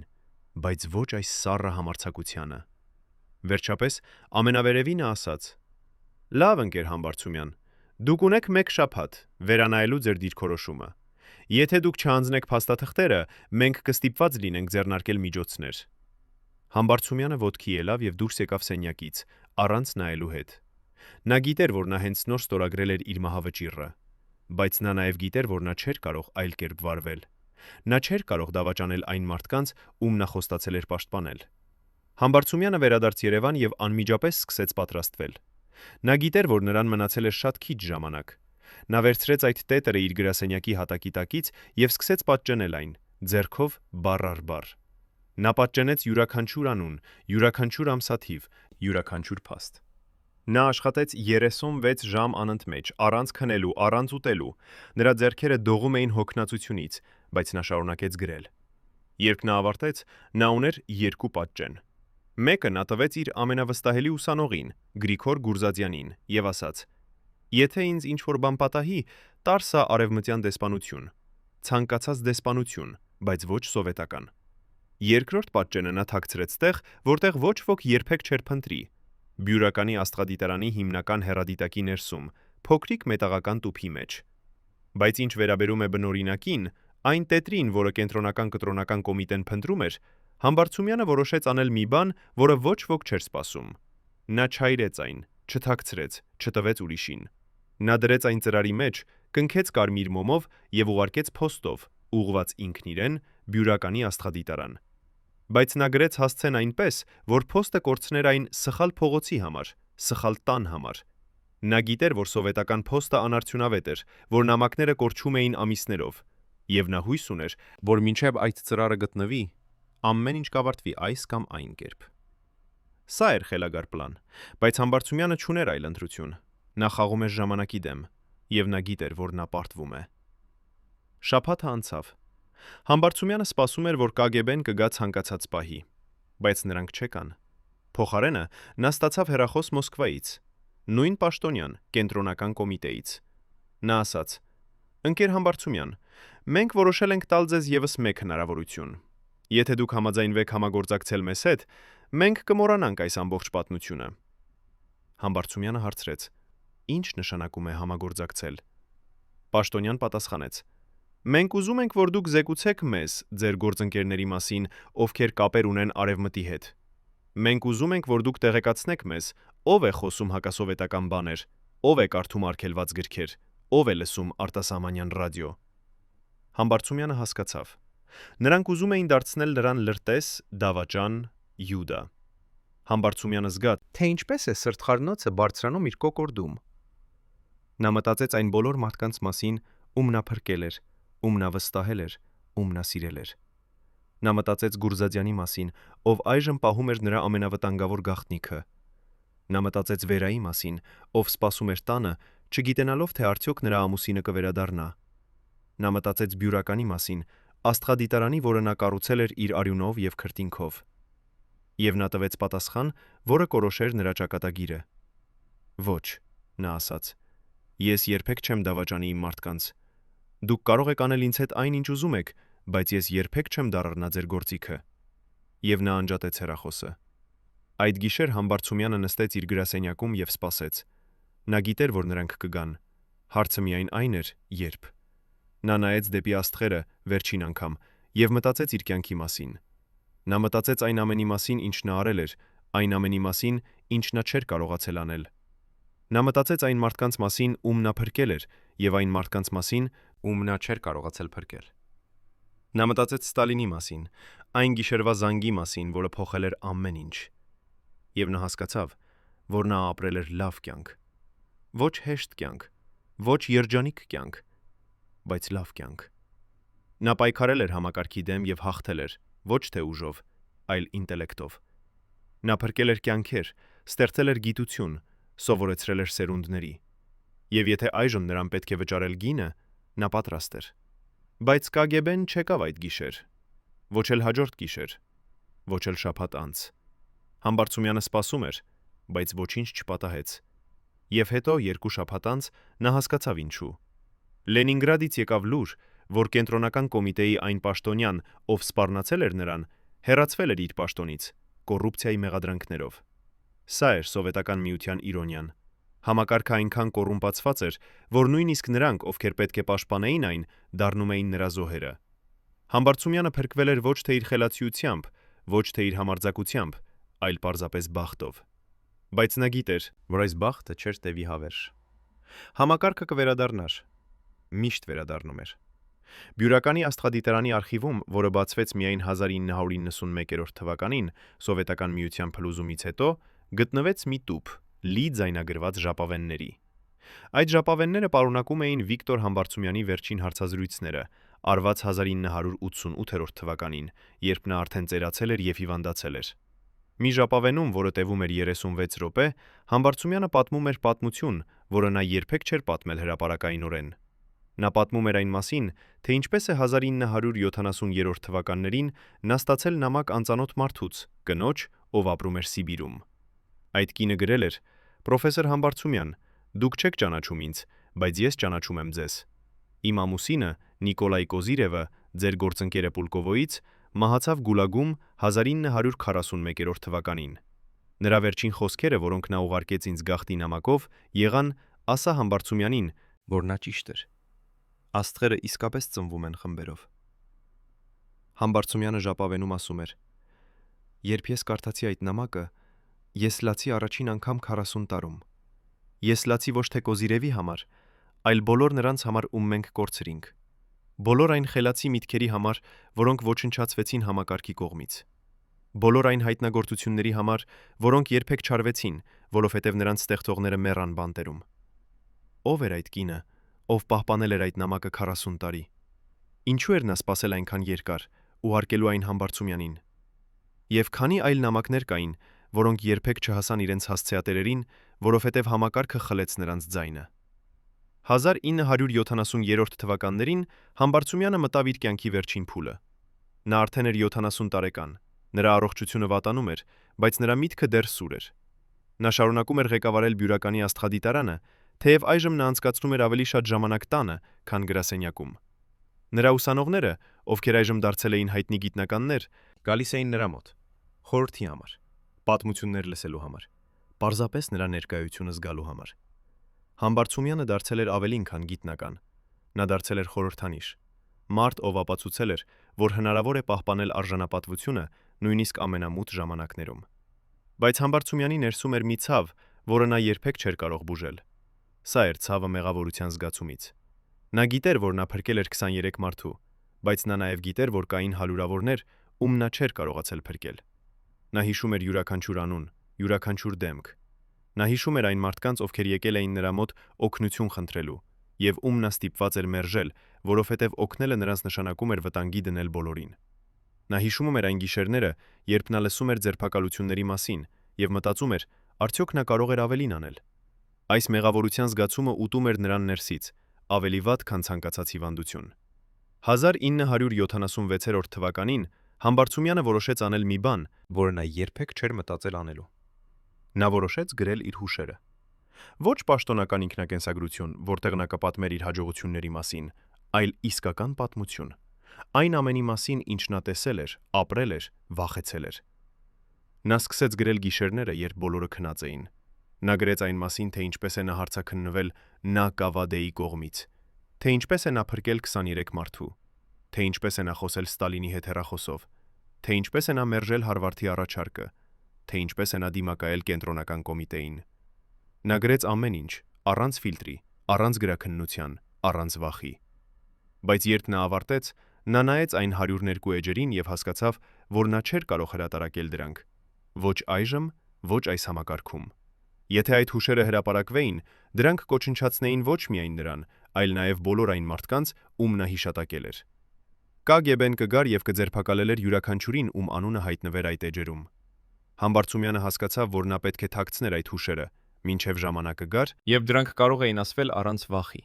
բայց ոչ այս սառը համարձակությանը։ Վերջապես ամենավերևինը ասաց. «Լավ, ընկեր Համբարձումյան, դուք ունեք 1 շաբաթ վերանայելու ձեր դիրքորոշումը։ Եթե դուք չհանձնեք փաստաթղթերը, մենք կստիպված լինենք ձեռնարկել միջոցներ»։ Համբարձումյանը ոտքի ելավ եւ դուրս եկավ սենյակից, առանց նայելու հետ։ Նա գիտեր, որ նա հենց նոր ստորագրել էր իր մահավճիռը, բայց նա նաեւ գիտեր, որ նա չէր կարող այլ կերպ վարվել։ Նա չէր կարող դավաճանել այն մարդկանց, ում նա խոստացել էր պաշտպանել։ Համբարձումյանը վերադարձ Երևան եւ անմիջապես սկսեց պատրաստվել։ Նա գիտեր, որ նրան մնացել էր շատ քիչ ժամանակ։ Նա վերցրեց այդ տետրը իր գրասենյակի հատակի տակից եւ սկսեց պատճենել այն, ձեռքով բառ առ բառ։ Նա պատճենեց յուրաքանչյուր անուն, յուրաքանչյուր ամսաթիվ, յուրաքանչյուր փաստ։ Նա աշխատեց 36 ժամ անընդմեջ, առանց քնելու, առանց ուտելու։ Նրա ձեռքերը դողում էին հոգնածությունից, բայց նա շարունակեց գրել։ Երբ նա ավարտեց, նա ուներ 2 պատճեն։ Մեկը նա տվեց իր ամենավստահելի ուսանողին, Գրիգոր Գուրզադյանին, եւ ասաց. «Եթե ինձ ինչ-որ բան պատահի, տար սա արևմտյան դեսպանություն։ Ցանկացած դեսպանություն, բայց ոչ սովետական»։ Երկրորդ պատճենը նա թաքցրեց տեղ, որտեղ ոչ ոք երբեք չէր փնտրի։ Բյուրականի աստղադիտարանի հիմնական հեռադիտակի ներսում, փոքրիկ մետաղական տուփի մեջ։ Բայց ինչ վերաբերում է բնօրինակին, այն տետրին, որը կենտրոնական կտրոնական կոմիտեն փնտրում էր, Համբարձումյանը որոշեց անել մի բան, որը ոչ ոք չէր սպասում։ Նա չայրեց այն, չթաքցրեց, չտվեց ուրիշին։ Նա դրեց այն ծրարի մեջ, կնքեց կարմիր մոմով եւ ուղարկեց փոստով, ուղղված ինքն իրեն, Բյուրականի աստղադիտարան։ Բայց նա գրեց հասցեն այնպես, որ փոստը կորցներ այն սխալ փողոցի համար, սխալ տան համար։ Նա գիտեր, որ սովետական փոստը անարդյունավետ էր, որ նամակները կորչում էին ամիսներով, եւ նա հույս ուներ, որ մինչեւ այդ ծրարը գտնվի, ամեն ինչ կավարտվի այս կամ այն կերպ։ Սա էր խելագար պլան, բայց Համբարձումյանը չուներ այլ ընտրություն։ Նա խաղում էր ժամանակի դեմ, եւ նա գիտեր, որ նա պարտվում է։ Շաբաթը անցավ։ Համբարձումյանը սպասում էր, որ KGB-ն կգա ցանկացած պահի, բայց նրանք չեկան։ Փոխարենը նա ստացավ հեռախոս Մոսկվայից, նույն պաշտոնյան կենտրոնական կոմիտեից։ Նա ասաց. «Ընկեր Համբարձումյան, մենք որոշել ենք տալ ձեզ եւս մեկ հնարավորություն։ Եթե դուք համաձայնվեք համագործակցել մեզ հետ, մենք կմոռանանք այս ամբողջ պատմությունը»։ Համբարձումյանը հարցրեց. «Ինչ նշանակում է համագործակցել»։ Պաշտոնյան պատասխանեց. «Մենք ուզում ենք, որ դուք զեկուցեք մեզ ձեր գործընկերների մասին, ովքեր կապեր ունեն Արևմտի հետ։ Մենք ուզում ենք, որ դուք տեղեկացնեք մեզ, ով է խոսում հակասովետական բաներ, ով է կարդում արգելված գրքեր, ով է լսում արտասահմանյան ռադիո»։ Համբարձումյանը հասկացավ։ Նրանք ուզում էին դարձնել նրան լրտես, դավաճան, Յուդա։ Համբարձումյանը զգաց, թե ինչպես է սրտխառնոցը բարձրանում իր կոկորդում։ Նա մտածեց այն բոլոր մարդկանց մասին, ում նա փրկել էր, ում նա վստահել էր, ում նա սիրել էր։ Նա մտածեց Գուրզադյանի մասին, ով այժմ պահում էր նրա ամենավտանգավոր գաղտնիքը։ Նա մտածեց Վերայի մասին, ով սպասում էր տանը, չգիտենալով, թե արդյոք նրա ամուսինը կվերադառնա։ Նա մտածեց Բյուրականի մասին, աստղադիտարանի, որը նա կառուցել էր իր արյունով եւ քրտինքով։ Եվ նա տվեց պատասխան, որը կորոշեր նրա ճակատագիրը։ «Ոչ», նա ասաց, «ես երբեք չեմ դավաճանի իմ մարդկանց։ Դուք կարող եք անել ինձ հետ այն, ինչ ուզում եք, բայց ես երբեք չեմ դառնա ձեր գործիքը»։ Եվ նա անջատեց հեռախոսը։ Այդ գիշեր Համբարձումյանը նստեց իր գրասենյակում եւ սպասեց։ Նա գիտեր, որ նրանք կգան։ Հարցը միայն այն էր, երբ։ Նա նայեց դեպի աստղերը վերջին անգամ եւ մտածեց իր կյանքի մասին։ Նա մտածեց այն ամենի մասին, ինչ նա արել էր, այն ամենի մասին, ինչ նա չէր կարողացել անել։ Նա մտածեց այն մարդկանց մասին, ում նա փրկել էր, եւ այն մարդկանց մասին, ում նա չէր կարողացել փրկել։ Նա մտածեց Ստալինի մասին, այն գիշերվա զանգի մասին, որը փոխել էր ամեն ինչ։ Եվ նա հասկացավ, որ նա ապրել էր լավ կյանք։ Ոչ հեշտ կյանք, ոչ երջանիկ կյանք, բայց լավ կյանք։ Նա պայքարել էր համակարգի դեմ եւ հաղթել էր, ոչ թե ուժով, այլ ինտելեկտով։ Նա փրկել էր կյանքեր, ստեղծել էր գիտություն, սովորեցրել էր սերունդների։ Եվ եթե այժմ նրան պետք է վճարել գինը, նա պատրաստ էր։ Բայց KGB-ն չեկավ այդ գիշեր, ոչ էլ հաջորդ գիշեր, ոչ էլ շաբաթ անց։ Համբարձումյանը սպասում էր, բայց ոչինչ չպատահեց։ Եվ հետո երկու շաբաթ անց նա հասկացավ ինչու։ Լենինգրադից եկավ լուր, որ կենտրոնական կոմիտեի այն պաշտոնյան, ով սպառնացել էր նրան, հեռացվել էր իր պաշտոնից, կոռուպցիայի մեղադրանքներով։ Սա էր Սովետական միության իրոնիան։ Համակարգը այնքան կոռումպացված էր, որ նույնիսկ նրանք, ովքեր պետք է պաշտպանեին այն, դառնում էին նրա զոհերը։ Համբարձումյանը փրկվել էր ոչ թե իր խելացիությամբ, ոչ թե իր համարձակությամբ, այլ պարզապես բախտով։ Բայց նա գիտեր, որ այս բախտը չէր տևի հավերժ։ Համակարգը կվերադառնար։ Միշտ վերադառնում էր։ Բյուրականի աստղադիտարանի արխիվում, որը բացվեց միայն 1991 թվականին Սովետական միության փլուզումից հետո, գտնվեց մի տուփ՝ լի ձայնագրված ժապավենների։ Այդ ժապավենները պարունակում էին Վիկտոր Համբարձումյանի վերջին հարցազրույցները, արված 1988 թվականին, երբ նա արդեն ծերացել էր եւ հիվանդացել էր։ Մի ժապավենում, որը տևում էր 36 րոպե, Համբարձումյանը պատմում էր պատմություն, որը նա երբեք չէր պատմել հրապարակայնորեն։ Նա պատմում էր այն մասին, թե ինչպես է 1970-րդ թվականներին նա ստացել նամակ անծանոթ մարդուց, կնոջ, ով ապրում էր Սիբիրում։ Այդ կինը գրել էր. «Պրոֆեսոր Համբարձումյան, դուք չեք ճանաչում ինձ, բայց ես ճանաչում եմ ձեզ։ Իմ ամուսինը Նիկոլայ Կոզիրևը, ձեր գործընկերը Պուլկովոյից, մահացավ Գուլագում 1941 թվականին։ Նրա վերջին խոսքերը, որոնք նա ուղարկեց ինձ գաղտնի նամակով, եղան. ասա Համբարձումյանին, որ նա ճիշտ էր։ Աստղերը իսկապես ծնվում են խմբերով»։ Համբարձումյանը ժապավենում ասում էր. «Երբ ես կարդացի այդ նամակը, ես լացի առաջին անգամ 40 տարում։ Ես լացի ոչ թե Կոզիրևի համար, այլ բոլոր նրանց համար, ում մենք կորցրինք։ Բոլոր այն խելացի միտքերի համար, որոնք ոչնչացվեցին համակարգի կողմից։ Բոլոր այն հայտնագործությունների համար, որոնք երբեք չարվեցին, որովհետև նրանց ստեղծողները մեռան բանտերում։ Ո՞վ էր այդ կինը, ով պահպանել էր այդ նամակը 40 տարի։ Ինչու էր նա սպասել այնքան երկար, ուղարկելու այն Համբարձումյանին։ Եվ քանի այլ նամակներ կային, որոնք երբեք չհասան իրենց հասցեատերերին, որովհետև համակարգը խլեց նրանց ձայնը։ 1970-րդ թվականներին Համբարձումյանը մտավ իր կյանքի վերջին փուլը։ Նա արդեն էր 70 տարեկան, նրա առողջությունը վատանում էր, բայց նրա միտքը դեռ սուր էր։ Նա շարունակում էր ղեկավարել Բյուրականի աստղադիտարանը, թեև այժմ նա անցկացնում էր ավելի շատ ժամանակ տանը, քան գրասենյակում։ Նրա ուսանողները, ովքեր այժմ դարձել էին հայտնի գիտնականներ, գալիս էին նրա մոտ, խորհրդի համար, պատմություններ լսելու համար, պարզապես նրա ներկայությունը զգալու համար։ Համբարձումյանը դարձել էր ավելին, քան գիտնական։ Նա դարձել էր խորհրդանիշ, մարդ, ով ապացուցել էր, որ հնարավոր է պահպանել արժանապատվությունը նույնիսկ ամենամութ ժամանակներում։ Բայց Համբարձումյանի ներսում էր մի ցավ, որը նա երբեք չէր կարող բուժել։ Սա էր ցավը մեղավորության զգացումից։ Նա գիտեր, որ նա փրկել էր 23 մարդու, բայց նա նաև գիտեր, որ կային հարյուրավորներ, ում նա չէր կարողացել փրկել։ Նա հիշում էր յուրաքանչյուր անուն, յուրաքանչյուր դեմք։ Նա հիշում էր այն մարդկանց, ովքեր եկել էին նրա մոտ օգնություն խնդրելու, եւ ում նա ստիպված էր մերժել, որովհետև օգնելը նրանց նշանակում էր վտանգի դնել բոլորին։ Նա հիշում էր այն գիշերները, երբ նա լսում էր ձերբակալությունների մասին եւ մտածում էր, արդյոք նա կարող էր ավելին անել։ Այս մեղավորության զգացումը ուտում էր նրան ներսից, ավելի վատ, քան ցանկացած հիվանդություն։ 1976 թվականին Համբարձումյանը որոշեց անել մի բան, որը նա երբեք չէր մտածել անելու։ Նա որոշեց գրել իր հուշերը։ Ոչ պաշտոնական ինքնակենսագրություն, որտեղ նա կպատմեր իր հաջողությունների մասին, այլ իսկական պատմություն։ Այն ամենի մասին, ինչ նա տեսել էր, ապրել էր, վախեցել էր։ Նա սկսեց գրել գիշերները, երբ բոլորը քնած էին։ Նա գրեց այն մասին, թե ինչպես է նա հարցաքննվել ՆԿՎԴ-ի կողմից, թե ինչպես է նա փրկել 23 մարդու, թե ինչպես է նա խոսել Ստալինի հետ հեռախոսով, թե ինչպես է նա մերժել Հարվարդի առաջարկը, թե ինչպես է նա դիմակայել կենտրոնական կոմիտեին։ Նա գրեց ամեն ինչ, առանց ֆիլտրի, առանց գրաքննության, առանց վախի։ Բայց երբ նա ավարտեց, նա նայեց այն 102 էջերին եւ հասկացավ, որ նա չէր կարող հրատարակել դրանք։ Ոչ այժմ, ոչ այս համակարգում։ Եթե այդ հուշերը հրապարակվեին, դրանք կոչնչացնեին ոչ միայն նրան, այլ նաև բոլոր այն մարդկանց, ում նա հիշատակել էր։ ԿԳԲ-ն կգար եւ կձերբակալեր յուրաքանչյուրին, ում անունը հայտնվեր այդ էջերում։ Համբարձումյանը հասկացավ, որ նա պետք է թաքցներ այդ հուշերը, մինչև ժամանակը գար, եւ դրանք կարող էին ասվել առանց վախի։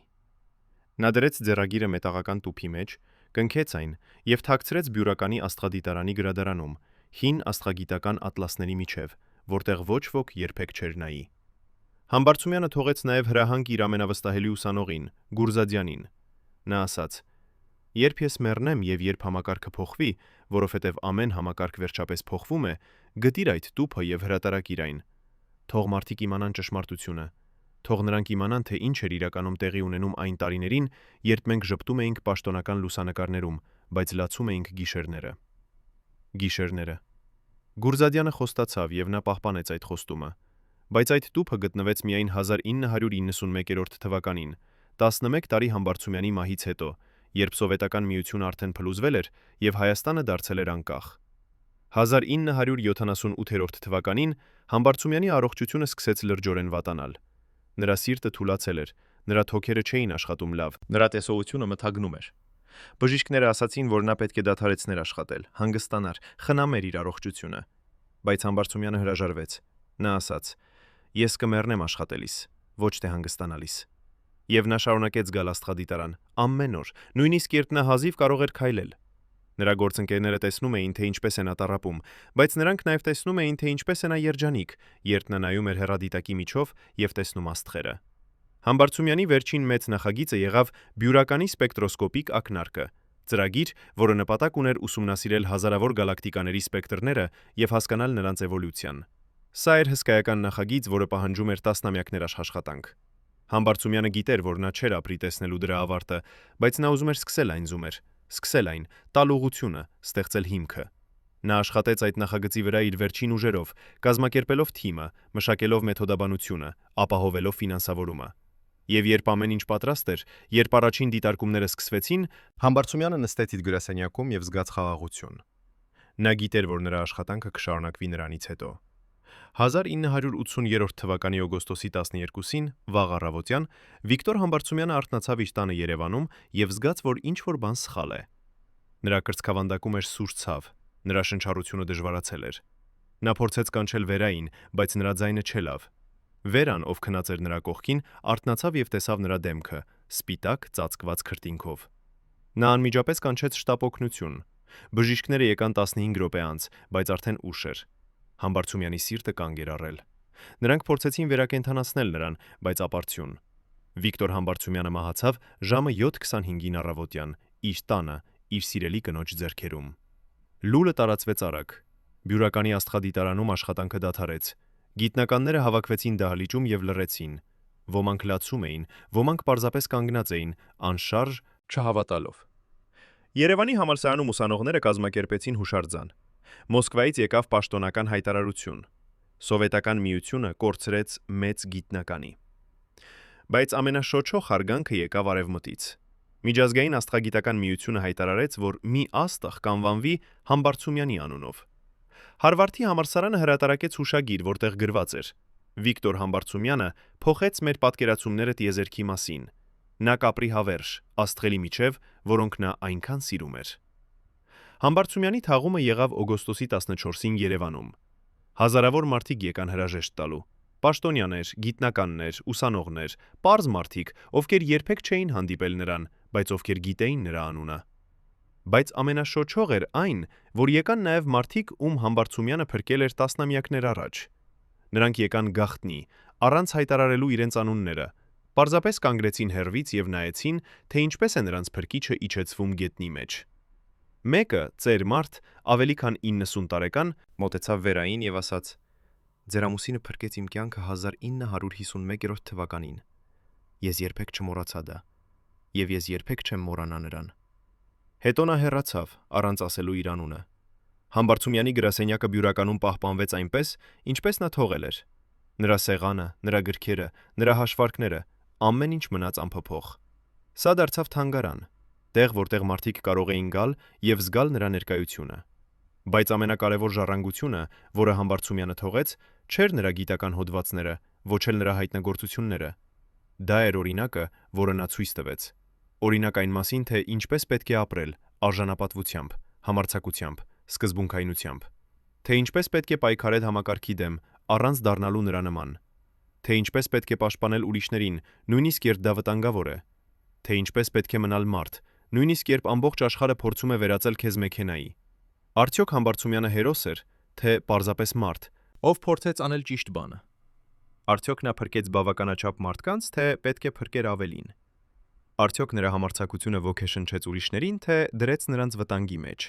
Նա դրեց ձեռագիրը մետաղական տուփի մեջ, կնքեց այն եւ թաքցրեց Բյուրականի աստղադիտարանի գրադարանում, հին աստղագիտական ատլասների միջև, որտեղ ոչ ոք երբեք չէր նայի։ Համբարձումյանը թողեց նաև հրահանգ իր ամենավստահելի ուսանողին, Գուրզադյանին։ Նա ասաց. «Երբ ես մեռնեմ եւ երբ համակարգը փոխվի, որովհետեւ ամեն համակարգ վերջապես փոխվում է, գտիր այդ տուփը եւ հրատարակիր այն։ Թող մարդիկ իմանան ճշմարտությունը։ Թող նրանք իմանան, թե ինչ էր իրականում տեղի ունենում այն տարիներին, երբ մենք ժպտում էինք պաշտոնական լուսանկարներում, բայց լացում էինք գիշերները»։ Գիշերները։ Գուրզադյանը խոստացավ եւ նա պահպանեց այդ խոստումը, բայց այդ տուփը գտնվեց միայն 1991 թվականին, 11 տարի Համբարձումյանի մահից հետո, երբ Սովետական միությունը արդեն փլուզվել էր եւ Հայաստանը դարձել էր անկախ։ 1978 թվականին Համբարձումյանի առողջությունը սկսեց լրջորեն վատանալ։ Նրա սիրտը թուլացել էր, նրա թոքերը չէին աշխատում լավ, նրա տեսողությունը մթագնում էր։ Բժիշկները ասացին, որ նա պետք է դադարեցներ աշխատել, հանգստանար, խնամեր իր առողջությունը։ Բայց Համբարձումյանը հրաժարվեց։ Նա ասաց. «Ես կմեռնեմ աշխատելիս, ոչ թե հանգստանալիս»։ Եվ նա շարունակեց գալ աստղադիտարան, ամեն օր, նույնիսկ երբ նա հազիվ կարող էր քայլել։ Նրա գործընկերները տեսնում էին, թե ինչպես է նա տառապում, բայց նրանք նաև տեսնում էին, թե ինչպես է նա երջանիկ, երբ նա նայում էր հեռադիտակի միջով եւ տեսնում աստղերը։ Համբարձումյանի վերջին մեծ նախագիծը եղավ Բյուրականի սպեկտրոսկոպիկ ակնարկը, ծրագիր, որը նպատակ ուներ ուսումնասիրել հազարավոր գալակտիկաների սպեկտրները եւ հասկանալ նրանց էվոլյուցիան։ Սա էր հսկայական նախագիծ, որը պահանջում էր տասնամյակներ աշխատանք։ Համբարձումյանը գիտեր, որ նա չէր ապրի տեսնելու դրա ավարտը, բայց նա ուզում էր սկսել այն զումեր, սկսել այն, տալ ուղղությունը, ստեղծել հիմքը։ Նա աշխատեց այդ նախագծի վրա իր վերջին ուժերով, կազմակերպելով թիմը, մշակելով մեթոդաբանությունը, ապահովելով ֆինանսավորումը։ Եվ երբ ամեն ինչ պատրաստ էր, երբ առաջին դիտարկումները սկսվեցին, Համբարձումյանը նստեց իր գրասենյակում եւ զգաց խաղաղություն։ Նա գիտեր, որ նրա աշխատանքը կշարունակվի նրանից հետո։ 1980 թվականի օգոստոսի 12-ին, վաղ առավոտյան, Վիկտոր Համբարձումյանը արթնացավ իր տանը Երևանում եւ զգաց, որ ինչ-որ բան սխալ է։ Նրա կրծքավանդակում էր սուր ցավ, նրա շնչառությունը դժվարացել էր։ Նա փորձեց կանչել վերային, բայց նրա ձայնը չելավ։ Վերան, ով քնած էր նրա կողքին, արթնացավ եւ տեսավ նրա դեմքը, սպիտակ ծածկված քրտինքով։ Նա անմիջապես կանչեց շտապօգնություն։ Բժիշկները եկան 15 րոպե անց, բայց արդեն ուշ էր։ Համբարձումյանի սիրտը կանգ էր առել։ Նրանք փորձեցին վերակենդանացնել նրան, բայց ապարդյուն։ Վիկտոր Համբարձումյանը մահացավ ժամը 7:25-ին առավոտյան, իր տանը, իր սիրելի կնոջ ձեռքերում։ Լուրը տարածվեց արագ։ Բյուրականի աստղադիտարանում աշխատանքը դադարեց։ Գիտնականները հավաքվեցին դահլիճում եւ լռեցին։ Ոմանք լացում էին, ոմանք պարզապես կանգնած էին, անշարժ, Չհավատալով։ Երևանի համալսարանում ուսանողները կազմակերպեցին հուշարձան։ Մոսկվայից եկավ պաշտոնական հայտարարություն։ Սովետական միությունը կորցրեց մեծ գիտնականի։ Բայց ամենաշոչող հարգանքը եկավ արևմտից։ Միջազգային աստղագիտական միությունը հայտարարեց, որ մի աստղ կանվանվի Համբարձումյանի անունով։ Հարվարդի համալսարանը հրատարակեց հուշագիր, որտեղ գրված էր. Վիկտոր Համբարձումյանը փոխեց մեր պատկերացումները տիեզերքի մասին։ Նա կապրի հավերժ, աստղերի միջև, որոնք նա այնքան սիրում էր։ Համբարձումյանի թաղումը եղավ օգոստոսի 14-ին Երևանում։ Հազարավոր մարդիկ եկան հրաժեշտ տալու։ Պաշտոնյաներ, գիտնականներ, ուսանողներ, պարզ մարդիկ, ովքեր երբեք չէին հանդիպել նրան, բայց ովքեր գիտեին նրա անունը։ Բայց ամենաշոչող էր այն, որ եկան նաև մարդիկ, ում Համբարձումյանը փրկել էր տասնամյակներ առաջ։ Նրանք եկան գաղտնի, առանց հայտարարելու իրենց անունները, պարզապես կանգնեցին հեռվից եւ նայեցին, թե ինչպես է նրանց փրկիչը իջեցվում գետնի մեջ։ Մեկը, ծեր մարդ, ավելի քան 90 տարեկան, մոտեցավ վերային եւ ասաց. «Ձեր ամուսինը փրկեց իմ կյանքը 1951 թվականին։ Ես երբեք չմոռացա դա, եւ ես երբեք չեմ մոռանա նրան»։ Հետո նա հեռացավ, առանց ասելու իր անունը։ Համբարձումյանի գրասենյակը Բյուրականում պահպանվեց այնպես, ինչպես նա թողել էր։ Նրա սեղանը, նրա գրքերը, նրա հաշվարկները, ամեն ինչ մնաց անփոփոխ։ Սա դարձավ թանգարան, տեղ, որտեղ մարդիկ կարող էին գալ եւ զգալ նրա ներկայությունը։ Բայց ամենակարևոր ժառանգությունը, որը Համբարձումյանը թողեց, չէր նրա գիտական հոդվածները, ոչ էլ նրա հայտնագործությունները։ Դա էր օրինակը, որը նա ցույց տվեց։ Օրինակ այն մասին, թե ինչպես պետք է ապրել արժանապատվությամբ, համարձակությամբ, սկզբունքայնությամբ, թե ինչպես պետք է պայքարել համակարգի դեմ, առանց դառնալու նրա նման, թե ինչպես պետք է պաշտպանել ուրիշներին, նույնիսկ երբ դա վտանգավոր է, թե ինչպես պետք է մնալ մարդ, նույնիսկ երբ ամբողջ աշխարհը փորձում է վերածել քեզ մեքենայի։ Արդյոք Համբարձումյանը հերոս էր, թե պարզապես մարդ, ով փորձեց անել ճիշտ բանը։ Արդյոք նա փրկեց բավականաչափ մարդկանց, թե պետք է փրկեր ավելին։ Արդյոք նրա համարձակությունը ոգեշնչեց ուրիշներին, թե դրեց նրանց վտանգի մեջ։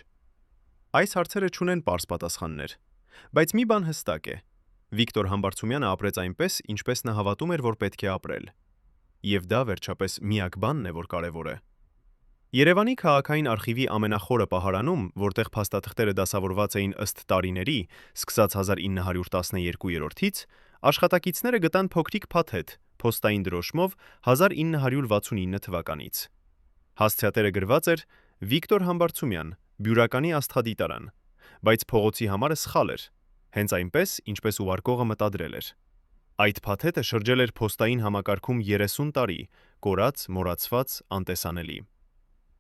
Այս հարցերը չունեն պարզ պատասխաններ, բայց մի բան հստակ է. Վիկտոր Համբարձումյանը ապրեց այնպես, ինչպես նա հավատում էր, որ պետք է ապրել։ Եվ դա վերջապես միակ բանն է, որ կարևոր է։ Երևանի քաղաքային արխիվի ամենախորը պահարանում, որտեղ փաստաթղթերը դասավորված էին ըստ տարիների, սկսած 1912-ից, աշխատակիցները գտան փոքրիկ փաթեթ, փոստային դրոշմով 1969 թվականից։ Հասցեատերը գրված էր Վիկտոր Համբարձումյան, Բյուրականի աստղադիտարան, բայց փողոցի համարը սխալ էր, հենց այնպես, ինչպես ուղարկողը մտադրել էր։ Այդ փաթեթը շրջել էր փոստային համակարգում 30 տարի, կորած, մոռացված, անտեսանելի։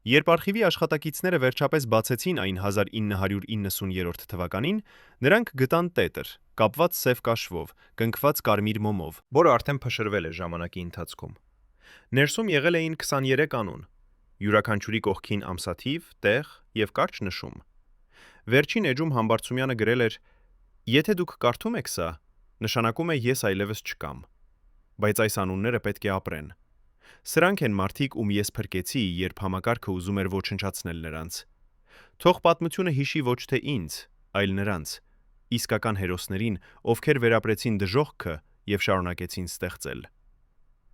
Երբ արխիվի աշխատակիցները վերջապես բացեցին այն 1990 թվականին, նրանք գտան տետր, կապված սև կաշվով, կնքված կարմիր մոմով, որը արդեն փշրվել էր ժամանակի ընթացքում։ Ներսում եղել էին 23 անուն, յուրաքանչյուրի կողքին ամսաթիվ, տեղ եւ կարճ նշում։ Վերջին էջում Համբարձումյանը գրել էր. «Եթե դուք կարդում եք սա, նշանակում է ես այլևս չկամ, բայց այս անունները պետք է ապրեն։ Սրանք են մարդիկ, ում ես փրկեցի, երբ համակարգը ուզում էր ոչնչացնել նրանց։ Թող պատմությունը հիշի ոչ թե ինձ, այլ նրանց, իսկական հերոսներին, ովքեր վերապրեցին դժոխքը եւ շարունակեցին ստեղծել»։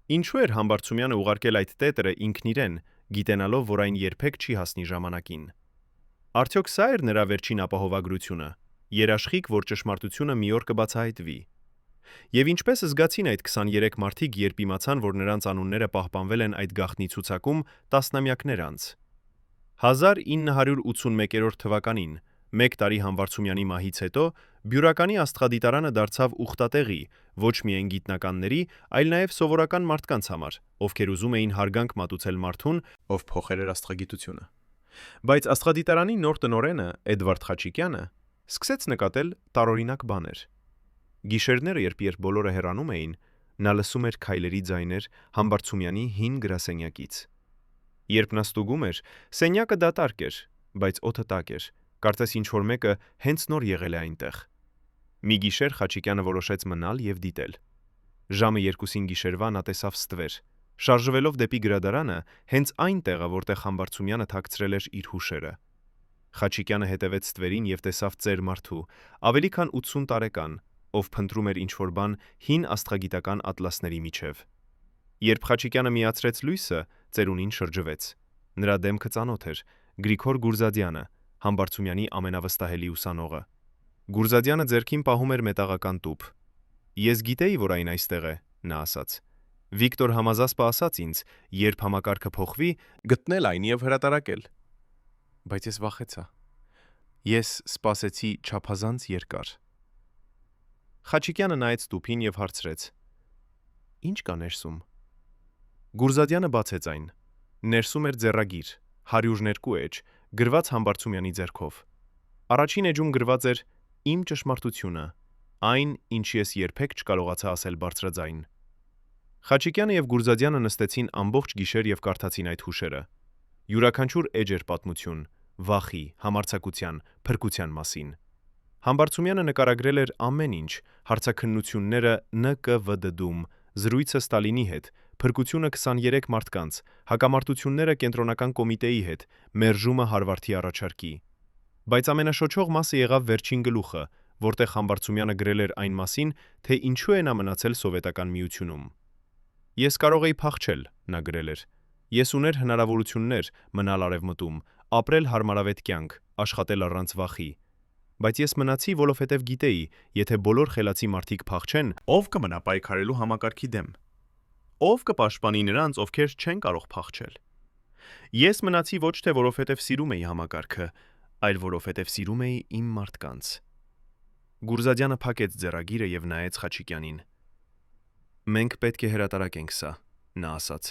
Ինչու էր Համբարձումյանը ուղարկել այդ տետրը ինքն իրեն, գիտենալով, որ այն երբեք չի հասնի ժամանակին։ Արդյոք սա էր նրա վերջին ապահովագրությունը, երաշխիք, որ ճշմարտությունը մի օր կբացահայտվի։ Եվ ինչպես զգացին այդ 23 մարդիկ, երբ իմացան, որ նրանց անունները պահպանվել են այդ գաղտնի ցուցակում տասնամյակներ անց։ 1981 թվականին, մեկ տարի Համբարձումյանի մահից հետո, Բյուրականի աստղադիտարանը դարձավ ուխտատեղի ոչ միայն գիտնականների, այլ նաև սովորական մարդկանց համար, ովքեր ուզում էին հարգանք մատուցել մարդուն, ով փոխել էր աստղագիտությունը։ Բայց աստղադիտարանի նոր տնօրենը Էդվարդ Խաչիկյանը սկսեց նկատել տարօրինակ բաներ։ Գիշերները, երբ բոլորը հեռանում էին, Նա լսում էր քայլերի ձայներ Համբարձումյանի հին գրասենյակից։ Երբ նա ստուգում էր, սենյակը դատարկ էր, բայց օդը տաք էր, կարծես ինչ-որ մեկը հենց նոր եղել է այնտեղ։ Մի գիշեր Խաչիկյանը որոշեց մնալ եւ դիտել։ Ժամը 2-ին գիշերվա նա տեսավ ստվեր, շարժվելով դեպի գրադարանը, հենց այն տեղը, որտեղ Համբարձումյանը թաքցրել էր իր հուշերը։ Խաչիկյանը հետևեց ստվերին եւ տեսավ ծեր մարդու, ավելի քան 80 տարեկան, ով փնտրում էր ինչ-որ բան հին աստղագիտական ատլասների միջև։ Երբ Խաչիկյանը միացրեց լույսը, ծերունին շրջվեց։ Նրա դեմքը ծանոթ էր՝ Գրիգոր Գուրզադյանը, Համբարձումյանի ամենավստահելի ուսանողը։ Գուրզադյանը ձեռքին պահում էր մետաղական տուփ։ Ես գիտեի, որ այն այստեղ է, նա ասաց։ Վիկտոր Համազասպը ասաց ինձ, երբ համակարգը փոխվի, գտնել այն եւ հրատարակել։ Բայց ես վախեցա։ Ես սպասեցի չափազանց երկար։ Խաչիկյանը նայեց տուփին եւ հարցրեց. Ինչ կա ներսում։ Գուրզադյանը բացեց այն։ Ներսում էր ձեռագիր, 102 էջ, գրված Համբարձումյանի ձեռքով։ Առաջին էջում գրված էր «Իմ ճշմարտությունը», այն, ինչ ես երբեք չկարողացա ասել բարձրաձայն։ Խաչիկյանը եւ Գուրզադյանը նստեցին ամբողջ գիշեր եւ կարդացին այդ հուշերը։ Յուրաքանչյուր էջ էր պատմություն, վախի, համարձակության, փրկության մասին։ Համբարձումյանը նկարագրել էր ամեն ինչ, հարցաքննությունները ՆԿՎԴ-դում, զրույցը Ստալինի հետ, փրկությունը 23 մարդկանց, հակամարտությունները կենտրոնական կոմիտեի հետ, մերժումը Հարվարդի առաջարկի։ Բայց ամենաշոչող մասը եղավ վերջին գլուխը, որտեղ Համբարձումյանը գրել էր այն մասին, թե ինչու է նա մնացել Սովետական Միությունում։ Ես կարող էի փախչել, նա գրել էր։ Ես ուներ հնարավորություններ մնալ արևմտում, ապրել հարմարավետ կյանք, աշխատել առանց վախի։ Բայց ես մնացի, որովհետև գիտեի, եթե բոլոր խելացի մարդիկ փախչեն, ով կմնա պայքարելու համակարգի դեմ։ Ով կպաշտպանի նրանց, ովքեր չեն կարող փախչել։ Ես մնացի ոչ թե որովհետև սիրում էի համակարգը, այլ որովհետև սիրում էի իմ մարդկանց։ Գուրզադյանը փակեց ձեռագիրը եւ նայեց Խաչիկյանին։ Մենք պետք է հրատարակենք սա, նա ասաց։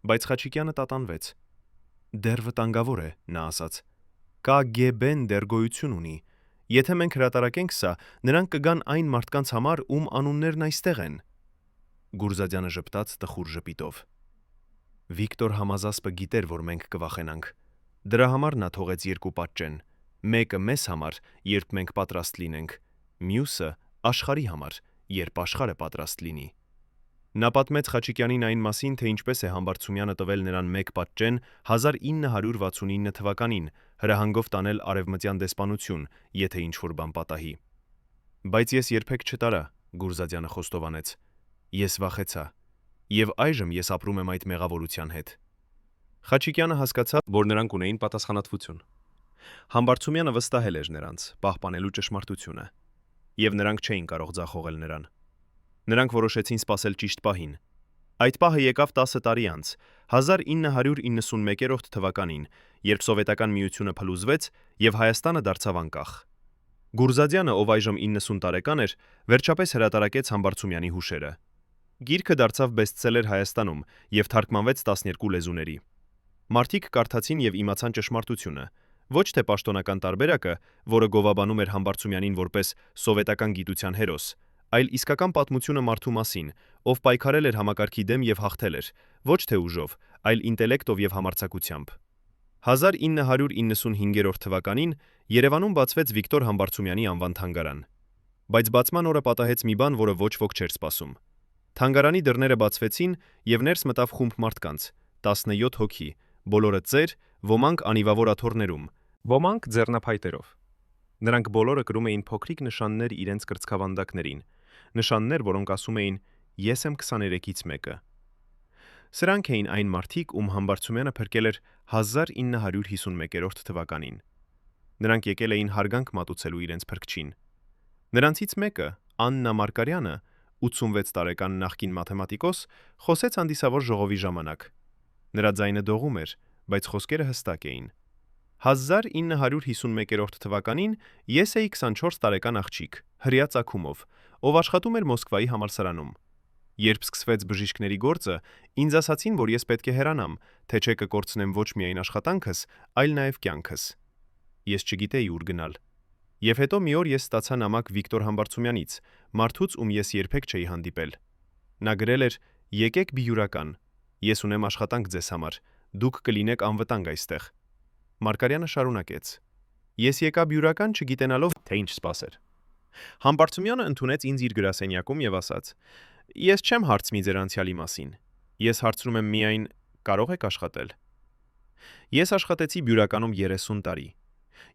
Բայց Խաչիկյանը տատանվեց։ Դեռ վտանգավոր է, նա ասաց։ KGB-ն դեռ գոյություն ունի։ Եթե մենք հրատարակենք սա, նրանք կգան այն մարդկանց համար, ում անուններն այստեղ են։ Գուրզադյանը ժպտաց տխուր ժպիտով։ Վիկտոր Համազասպը գիտեր, որ մենք կվախենանք։ Դրա համար նա թողեց երկու պատճեն։ Մեկը մեզ համար, երբ մենք պատրաստ լինենք, մյուսը աշխարհի համար, երբ աշխարհը պատրաստ լինի։ Նա պատմեց Խաչիկյանին այն մասին, թե ինչպես է Համբարձումյանը տվել նրան մեկ պատճեն 1969 թվականին, հրահանգով տանել արևմտյան դեսպանություն, եթե ինչ-որ բան պատահի։ Բայց ես երբեք չտարա, Գուրզադյանը խոստովանեց։ Ես վախեցա։ Եվ այժմ ես ապրում եմ այդ մեղավորության հետ։ Խաչիկյանը հասկացավ, որ նրանք ունեին պատասխանատվություն։ Համբարձումյանը վստահել էր նրանց, պահպանելու ճշմարտությունը, եւ նրանք չէին կարող ձախողել նրան։ Նրանք որոշեցին սպասել ճիշտ պահին։ Այդ պահը եկավ 10 տարի անց, 1991 թվականին, երբ Սովետական Միությունը փլուզվեց եւ Հայաստանը դարձավ անկախ։ Գուրզադյանը, ով այժմ 90 տարեկան էր, վերջապես հրատարակեց Համբարձումյանի հուշերը։ Գիրքը դարձավ բեսթսելեր Հայաստանում եւ թարգմանվեց 12 լեզուների։ Մարդիկ կարդացին եւ իմացան ճշմարտությունը, ոչ թե պաշտոնական տարբերակը, որը գովաբանում էր Համբարձումյանին որպես սովետական գիտության հերոս, այլ իսկական պատմությունը մարդու մասին, ով պայքարել էր համակարգի դեմ եւ հաղթել էր, ոչ թե ուժով, այլ ինտելեկտով եւ համարձակությամբ։ 1995 թվականին Երևանում բացվեց Վիկտոր Համբարձումյանի անվան թանգարան։ Բայց բացման օրը պատահեց մի բան, որը ոչ ոք չէր սպասում։ Թանգարանի դռները բացվեցին եւ ներս մտավ խումբ մարդկանց, 17 հոգի, բոլորը ծեր, ոմանք անիվավոր աթոռներում, ոմանք ձեռնափայտերով։ Նրանք բոլորը կրում էին փոքրիկ նշաններ իրենց կրծքավանդակներին, նշաններ, որոնք ասում էին «Ես եմ 23-ից մեկը»։ Սրանք էին այն մարդիկ, ում Համբարձումյանը փրկել էր 1951 թվականին։ Նրանք եկել էին հարգանք մատուցելու իրենց փրկչին։ Նրանցից մեկը, Աննա Մարկարյանը, 86 տարեկան նախկին մաթեմատիկոս, խոսեց հանդիսավոր ժողովի ժամանակ։ Նրա ձայնը դողում էր, բայց խոսքերը հստակ էին։ 1951 թվականին ես էի 24 տարեկան աղջիկ, հրյա ծագումով, ով աշխատում էր Մոսկվայի համալսարանում։ Երբ սկսվեց բժիշկների գործը, ինձ ասացին, որ ես պետք է հեռանամ, թե չէ կկորցնեմ ոչ միայն աշխատանքս, այլ նաև կյանքս։ Ես չգիտեի ուր գնալ։ Եվ հետո մի օր ես ստացա նամակ Վիկտոր Համբարձումյանից, մարդուց, ում ես երբեք չէի հանդիպել։ Նա գրել էր. «Եկեք բիյուրական, ես ունեմ աշխատանք ձեզ համար, դուք կլինեք անվտանգ այստեղ»։ Մարգարյանը շարունակեց. «Ես եկա բյուրական չգիտենալով, թե ինչ սպասեր»։ Համբարձումյանը ընդունեց ինձ իր գրասենյակում եւ ասաց. «Ես չեմ հարցնի ձեր անցյալի մասին։ Ես հարցնում եմ միայն, կարո՞ղ եք աշխատել»։ Ես աշխատեցի բյուրականում 30 տարի։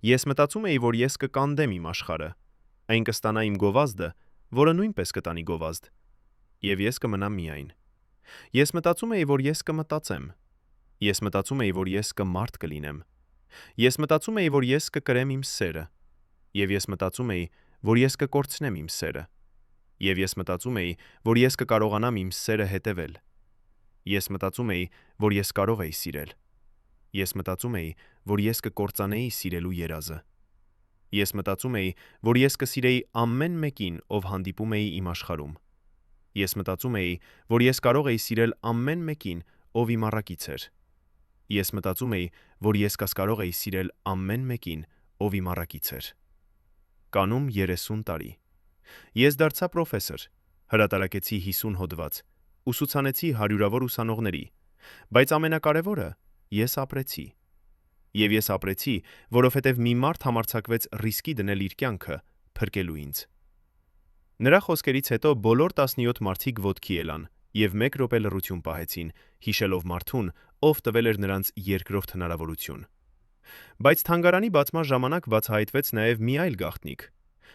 Ես մտածում էի, որ ես կկանդեմ իմ աշխարհը։ Այն կստանա իմ գովազդը, որը նույնպես կտանի գովազդ։ Եվ ես կմնամ միայն։ Ես մտածում էի, որ ես կմտածեմ։ Ես մտածում էի, որ ես կմարդ կլինեմ։ Ես մտածում էի, որ ես կկրեմ իմ սերը։ Եվ ես մտածում էի, որ ես կկորցնեմ իմ սերը։ Եվ ես մտածում էի, որ ես կկարողանամ իմ սերը հետևել։ Ես մտածում էի, որ ես կարող էի սիրել։ Ես մտածում էի, որ ես կկործանեի սիրելու երազը։ Ես մտածում էի, որ ես կսիրեի ամեն մեկին, ով հանդիպում էի իմ աշխարհում։ Ես մտածում էի, որ ես կարող էի սիրել ամեն մեկին, ով իմ առակից էր։ Ես մտածում էի, որ ես կարող էի սիրել ամեն մեկին, ով իմ առակից էր։ Կանում 30 տարի։ Ես դարձա պրոֆեսոր, հրատարակեցի 50 հոդված, ուսուցանեցի հարյուրավոր ուսանողների, բայց ամենակարևորը ես ապրեցի։ Եվ ես ապրեցի, որովհետև մի մարդ համարձակվեց ռիսկի դնել իր կյանքը, փրկելու ինձ։ Նրա խոսքերից հետո բոլոր 17 մարդիկ ոտքի ելան եւ 1 րոպե լռություն պահեցին, հիշելով մարդուն, ով տվել էր նրանց երկրորդ հնարավորություն։ Բայց թանգարանի բացման ժամանակ բացահայտվեց նաեւ մի այլ գաղտնիք։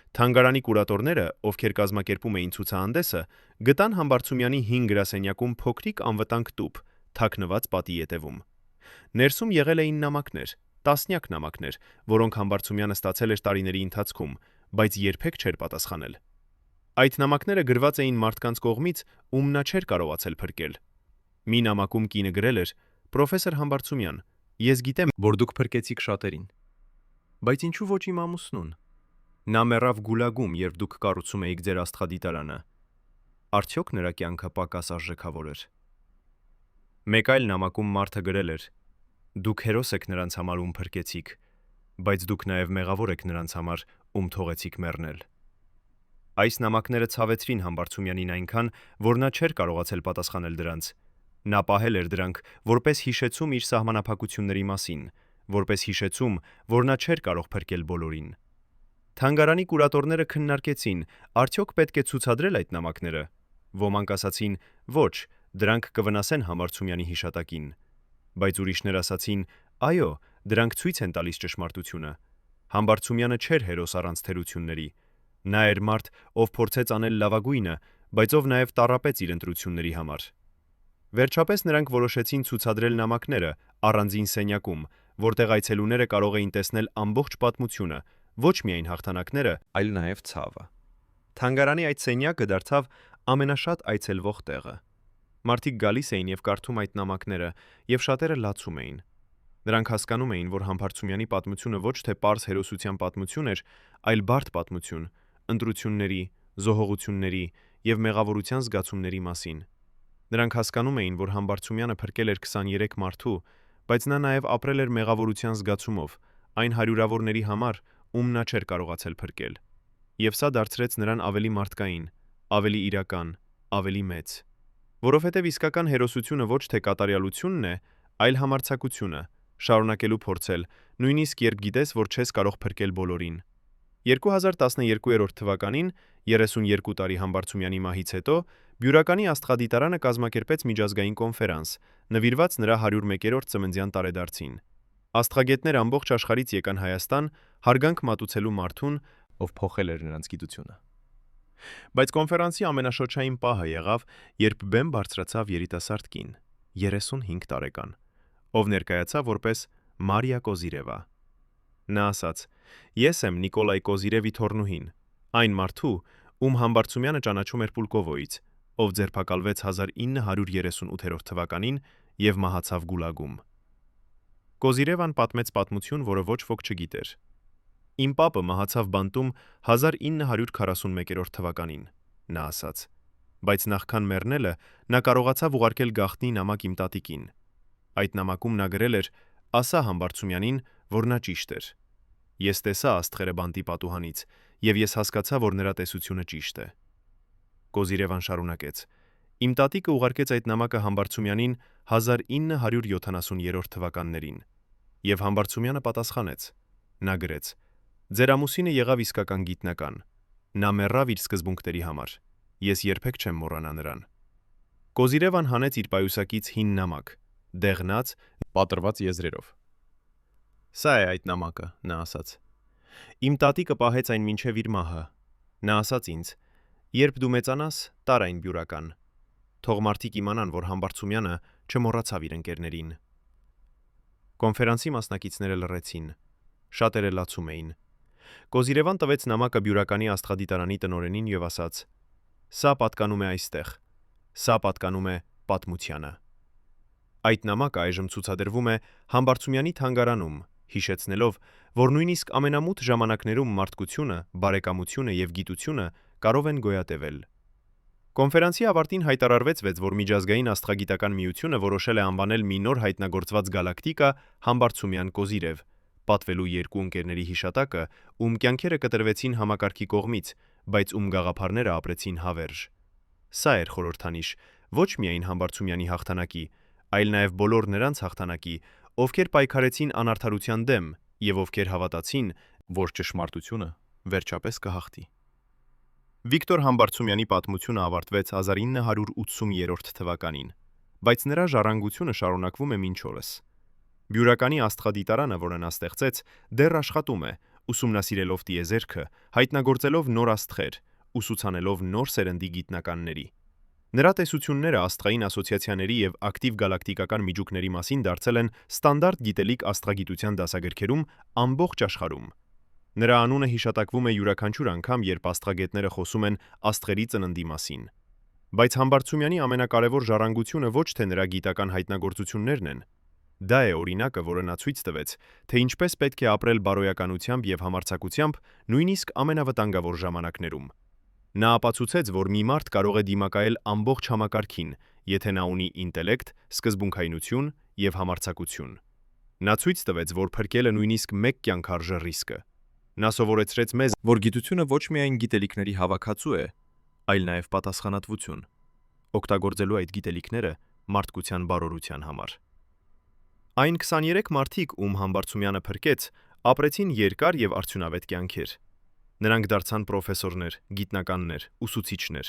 Թանգարանի կուրատորները, ովքեր կազմակերպում էին ցուցահանդեսը, գտան Համբարձումյանի 5 գրասենյակում փոքրիկ անվտանգ տուփ, թաքնված պատի ետևում։ Ներսում եղել էին նամակներ, տասնյակ նամակներ, որոնք Համբարձումյանը ստացել էր տարիների ընթացքում, բայց երբեք չէր պատասխանել։ Այդ նամակները գրված էին մարդկանց կողմից, ում նա չէր կարողացել փրկել։ Մի նամակում կինը գրել էր. «Պրոֆեսոր Համբարձումյան, ես գիտեմ, որ դուք փրկեցիք շատերին, բայց ինչու ոչ իմ ամուսնուն։ Նա մեռավ գուլագում, երբ դուք կառուցում էիք ձեր աստղադիտարանը։ Արդյոք նրա կյանքը պակաս արժեքավոր էր»։ Մեկ այլ նամակում մարդը գրել էր. «Դուք հերոս եք նրանց համար, ում փրկեցիք, բայց դուք նաև մեղավոր եք նրանց համար, ում թողեցիք մեռնել»։ Այս նամակները ցավեցրին Համբարձումյանին այնքան, որ նա չէր կարողացել պատասխանել դրանց։ Նա պահել էր դրանք որպես հիշեցում իր սահմանափակությունների մասին, որպես հիշեցում, որ նա չէր կարող փրկել բոլորին։ Թանգարանի կուրատորները քննարկեցին, արդյոք պետք է ցուցադրել այդ նամակները։ Ոմանք ասացին. «Ոչ, դրանք կվնասեն Համբարձումյանի հիշատակին»։ Բայց ուրիշներ ասացին. «Այո, դրանք ցույց են տալիս ճշմարտությունը։ Համբարձումյանը չէր հերոս առանց թերությունների։ Նա էր մարդ, ով փորձեց անել լավագույնը, բայց ով նաև տառապեց իր ընտրությունների համար»։ Վերջապես նրանք որոշեցին ցուցադրել նամակները առանձին սենյակում, որտեղ այցելուները կարող էին տեսնել ամբողջ պատմությունը, ոչ միայն հաղթանակները, այլ նաև ցավը։ Թանգարանի այդ սենյակը դարձավ ամենաշատ այցելվող տեղը։ Մարդիկ գալիս էին եւ կարդում այդ նամակները, եւ շատերը լացում էին։ Նրանք հասկանում էին, որ Համբարձումյանի պատմությունը ոչ թե պարզ հերոսության պատմություն էր, այլ բարդ պատմություն, ընտրությունների, զոհողությունների եւ մեղավորության զգացումների մասին։ Նրանք հասկանում էին, որ Համբարձումյանը փրկել էր 23 մարդու, բայց նա նաև ապրել էր մեղավորության զգացումով, այն հարյուրավորների համար, ում նա չէր կարողացել փրկել։ Եվ սա դարձրեց նրան ավելի մարդկային, ավելի իրական, ավելի մեծ։ Որովհետև իսկական հերոսությունը ոչ թե կատարյալությունն է, այլ համարձակությունը, շարունակելու փորձել, նույնիսկ երբ գիտես, որ չես կարող փրկել բոլորին։ 2012 թվականին, 32 տարի Համբարձումյանի մահից հետո, Բյուրականի աստղադիտարանը կազմակերպեց միջազգային կոնֆերանս, նվիրված նրա 101-րդ ծննդյան տարեդարձին։ Աստղագետներ ամբողջ աշխարհից եկան Հայաստան, հարգանք մատուցելու մարդուն, ով փոխել էր նրանց գիտությունը։ Բայց կոնֆերանսի ամենաշոշային պահը եղավ, երբ բեմ բարձրացավ երիտասարդ կին, 35 տարեկան, ով ներկայացավ որպես Մարիա Կոզիրևա։ Նա ասաց. «Ես եմ Նիկոլայ Կոզիրևի թոռնուհին, այն մարդու, ում Համբարձումյանը ճանաչում էր Պուլկովոյից, ով ձերբակալվեց 1938 թվականին եւ մահացավ գուլագում»։ Կոզիրևան պատմեց պատմություն, որը ոչ ոք չգիտեր։ «Իմ պապը մահացավ բանտում 1941 թվականին», նա ասաց, բայց նախքան մեռնելը նա կարողացավ ուղարկել գաղտնի նամակ իմ տատիկին։ Այդ նամակում նա գրել էր. «Ասա Համբարձումյանին, որ նա ճիշտ էր։ Ես տեսա աստղերը բանտի պատուհանից, եւ ես հասկացա, որ նրա տեսությունը ճիշտ է»։ Կոզիրևան շարունակեց. Իմ տատիկը ուղարկեց այդ նամակը Համբարձումյանին 1970 թվականներին, եւ Համբարձումյանը պատասխանեց։ Նա գրեց. «Ձեր ամուսինը եղավ իսկական գիտնական։ Նա մեռավ իր սկզբունքների համար։ Ես երբեք չեմ մոռանա նրան»։ Կոզիրևան հանեց իր պայուսակից հին նամակ, դեղնած, պատրված եզրերով։ «Սա է այդ նամակը», նա ասաց։ «Իմ տատիկը պահեց այն մինչև իր մահը։ Նա ասաց ինձ. երբ դու մեծանաս, տար այն բյուրական։ Թող մարդիկ իմանան, որ Համբարձումյանը չմոռացավ իր ընկերներին»։ Կոնֆերանսի մասնակիցները լռեցին։ Շատերը լացում էին։ Կոզիրևան տվեց նամակը բյուրականի աստղադիտարանի տնօրենին եւ ասաց. «Սա պատկանում է այստեղ։ Սա պատկանում է պատմությանը»։ Այդ նամակը այժմ ցուցադրվում է Համբարձումյանի թանգարանում, հիշեցնելով, որ նույնիսկ ամենամութ ժամանակներում մարդկությունը, բարեկամությունը եւ գիտությունը կարող են գոյատևել։ Կոնֆերանսի ավարտին հայտարարվեց, որ միջազգային աստղագիտական միությունը որոշել է անվանել մի նոր հայտնագործված գալակտիկա Համբարձումյան Կոզիրև, պատվելու երկու ընկերների հիշատակը, ում կյանքերը կտրվեցին համակարգի կողմից, բայց ում գաղափարները ապրեցին հավերժ։ Սա էր խորհրդանիշ ոչ միայն Համբարձումյանի հաղթանակի, այլ նաև բոլոր նրանց հաղթանակի, ովքեր պայքարեցին անարդարության դեմ եւ ովքեր հավատացին, որ ճշմարտությունը վերջապես կհաղթի։ Վիկտոր Համբարձումյանի պատմությունը ավարտվեց 1980 թվականին, բայց նրա ժառանգությունը շարունակվում է մինչ օրս։ Բյուրականի աստղադիտարանը, որը նա ստեղծեց, դեռ աշխատում է, ուսումնասիրելով տիեզերքը, հայտնագործելով նոր աստղեր, ուսուցանելով նոր սերնդի գիտնականների։ Նրա տեսությունները աստղային ասոցիացիաների եւ ակտիվ գալակտիկական միջուկների մասին դարձել են ստանդարտ գիտելիք աստղագիտության դասագրքերում ամբողջ աշխարհում։ Նրա անունը հիշատակվում է յուրաքանչյուր անգամ, երբ աստղագետները խոսում են աստղերի ծննդի մասին։ Բայց Համբարձումյանի ամենակարևոր ժառանգությունը ոչ թե նրա գիտական հայտնագործություններն են։ Դա է օրինակը, որը նա ցույց տվեց, թե ինչպես պետք է ապրել բարոյականությամբ եւ համարձակությամբ նույնիսկ ամենավտանգավոր ժամանակներում։ Նա ապացուցեց, որ մի մարդ կարող է դիմակայել ամբողջ համակարգին, եթե նա ունի ինտելեկտ, սկզբունքայնություն եւ համարձակություն։ Նա ցույց տվեց, որ փրկելը նույնիսկ մեկ կյանք արժե ռիսկը։ Նա սովորեցրեց մեզ, որ գիտությունը ոչ միայն գիտելիքների հավաքածու է, այլ նաև պատասխանատվություն, օգտագործելու այդ գիտելիքները մարդկության բարօրության համար։ Այն 23 մարդիկ, ում Համբարձումյանը փրկեց, ապրեցին երկար եւ արդյունավետ կյանքեր։ Նրանք դարձան պրոֆեսորներ, գիտնականներ, ուսուցիչներ։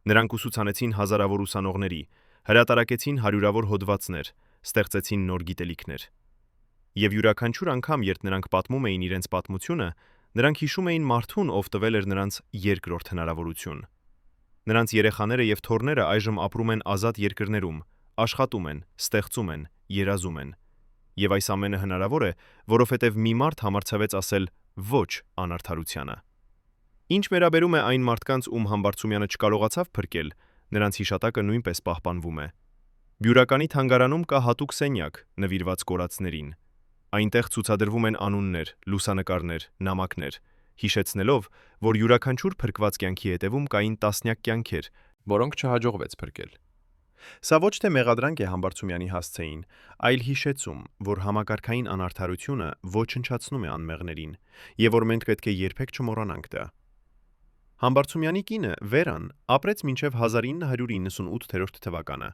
Նրանք ուսուցանեցին հազարավոր ուսանողների, հրատարակեցին հարյուրավոր հոդվածներ, ստեղծեցին նոր գիտելիքներ։ Եվ յուրաքանչյուր անգամ, երբ նրանք պատմում էին իրենց պատմությունը, նրանք հիշում էին մարդուն, ով տվել էր նրանց երկրորդ հնարավորություն։ Նրանց երեխաները եւ թոռները այժմ ապրում են ազատ երկրներում, աշխատում են, ստեղծում են, երազում են։ Եվ այս ամենը հնարավոր է, որովհետև մի մարդ համարձավեց ասել ոչ անարդարությանը։ Ինչ վերաբերում է այն մարդկանց, ում Համբարձումյանը չկարողացավ փրկել, նրանց հիշատակը նույնպես պահպանվում է։ Բյուրականի թանգարանում կա հատուկ սենյակ, նվիրված կորածներին։ Այնտեղ ցուցադրվում են անուններ, լուսանկարներ, նամակներ, հիշեցնելով, որ յուրաքանչյուր փրկված կյանքի հետևում կային տասնյակ կյանքեր, որոնք չհաջողվեց փրկել։ Սա ոչ թե մեղադրանք է Համբարձումյանի հասցեին, այլ հիշեցում, որ համակարգային անարդարությունը ոչնչացնում է անմեղներին, եւ որ մենք պետք է երբեք չմոռանանք դա։ Համբարձումյանի կինը, Վերան, ապրեց մինչև 1998 թվականը։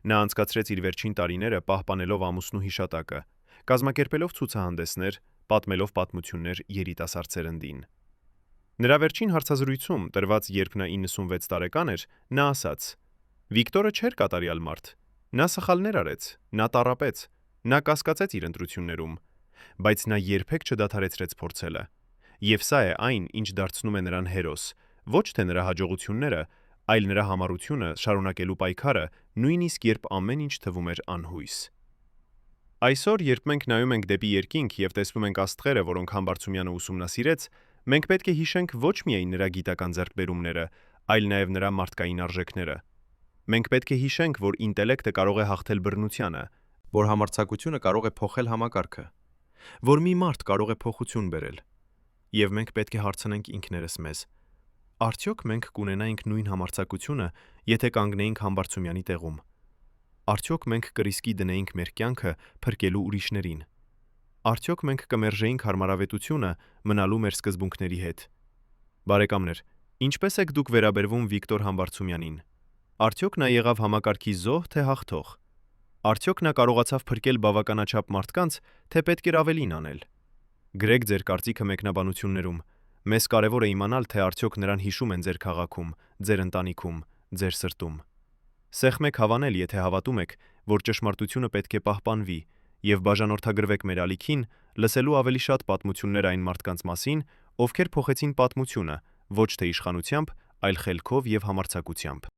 Նա անցկացրեց իր վերջին տարիները պահպանելով ամուսնու հիշատակը, կազմակերպելով ցուցահանդեսներ, պատմելով պատմություններ երիտասարդ սերնդին։ Նրա վերջին հարցազրույցում, տրված երբ նա 96 տարեկան էր, նա ասաց. «Վիկտորը չէր կատարյալ մարդ։ Նա սխալներ արեց, նա տառապեց, նա կասկածեց իր ընտրություններում, բայց նա երբեք չդադարեցրեց փորձելը։ Եվ սա է այն, ինչ դարձնում է նրան հերոս, ոչ թե նրա հաջողությունները, այլ նրա համառությունը շարունակելու պայքարը, նույնիսկ երբ ամեն ինչ թվում էր անհույս»։ Այսօր, երբ մենք նայում ենք դեպի երկինք եւ տեսնում ենք աստղերը, որոնք Համբարձումյանը ուսումնասիրեց, մենք պետք է հիշենք ոչ միայն նրա գիտական ձեռքբերումները, այլ նաեւ նրա մարդկային արժեքները։ Մենք պետք է հիշենք, որ ինտելեկտը կարող է հաղթել բռնությանը, որ համարձակությունը կարող է փոխել համակարգը, որ մի մարդ կարող է փոխություն բերել։ Եվ մենք պետք է հարցնենք ինքներս մեզ. արդյոք մենք կունենայինք նույն համարձակությունը, եթե կանգնեինք Համբարձումյանի տեղում։ Արդյոք մենք կրիսկի դնեինք մեր կյանքը փրկելու ուրիշներին։ Արդյոք մենք կմերժեինք հարմարավետությունը մնալու մեր սկզբունքների հետ։ Բարեկամներ, ինչպես եք դուք վերաբերվում Վիկտոր Համբարձումյանին։ Արդյոք նա եղավ համակարգի զոհ, թե հաղթող։ Արդյոք նա կարողացավ փրկել բավականաչափ մարդկանց, թե պետք էր ավելին անել։ Գրեք ձեր կարծիքը մեկնաբանություններում։ Մեզ կարևոր է իմանալ, թե արդյոք նրան հիշում են ձեր քաղաքում, ձեր ընտանիքում, ձեր սրտում։ Սեղմեք հավանել, եթե հավատում եք, որ ճշմարտությունը պետք է պահպանվի, եւ բաժանորդագրվեք մեր ալիքին լսելու ավելի շատ պատմություններ այն մարդկանց մասին, ովքեր փոխեցին պատմությունը ոչ թե իշխանությամբ, այլ խելքով եւ համարձակությամբ։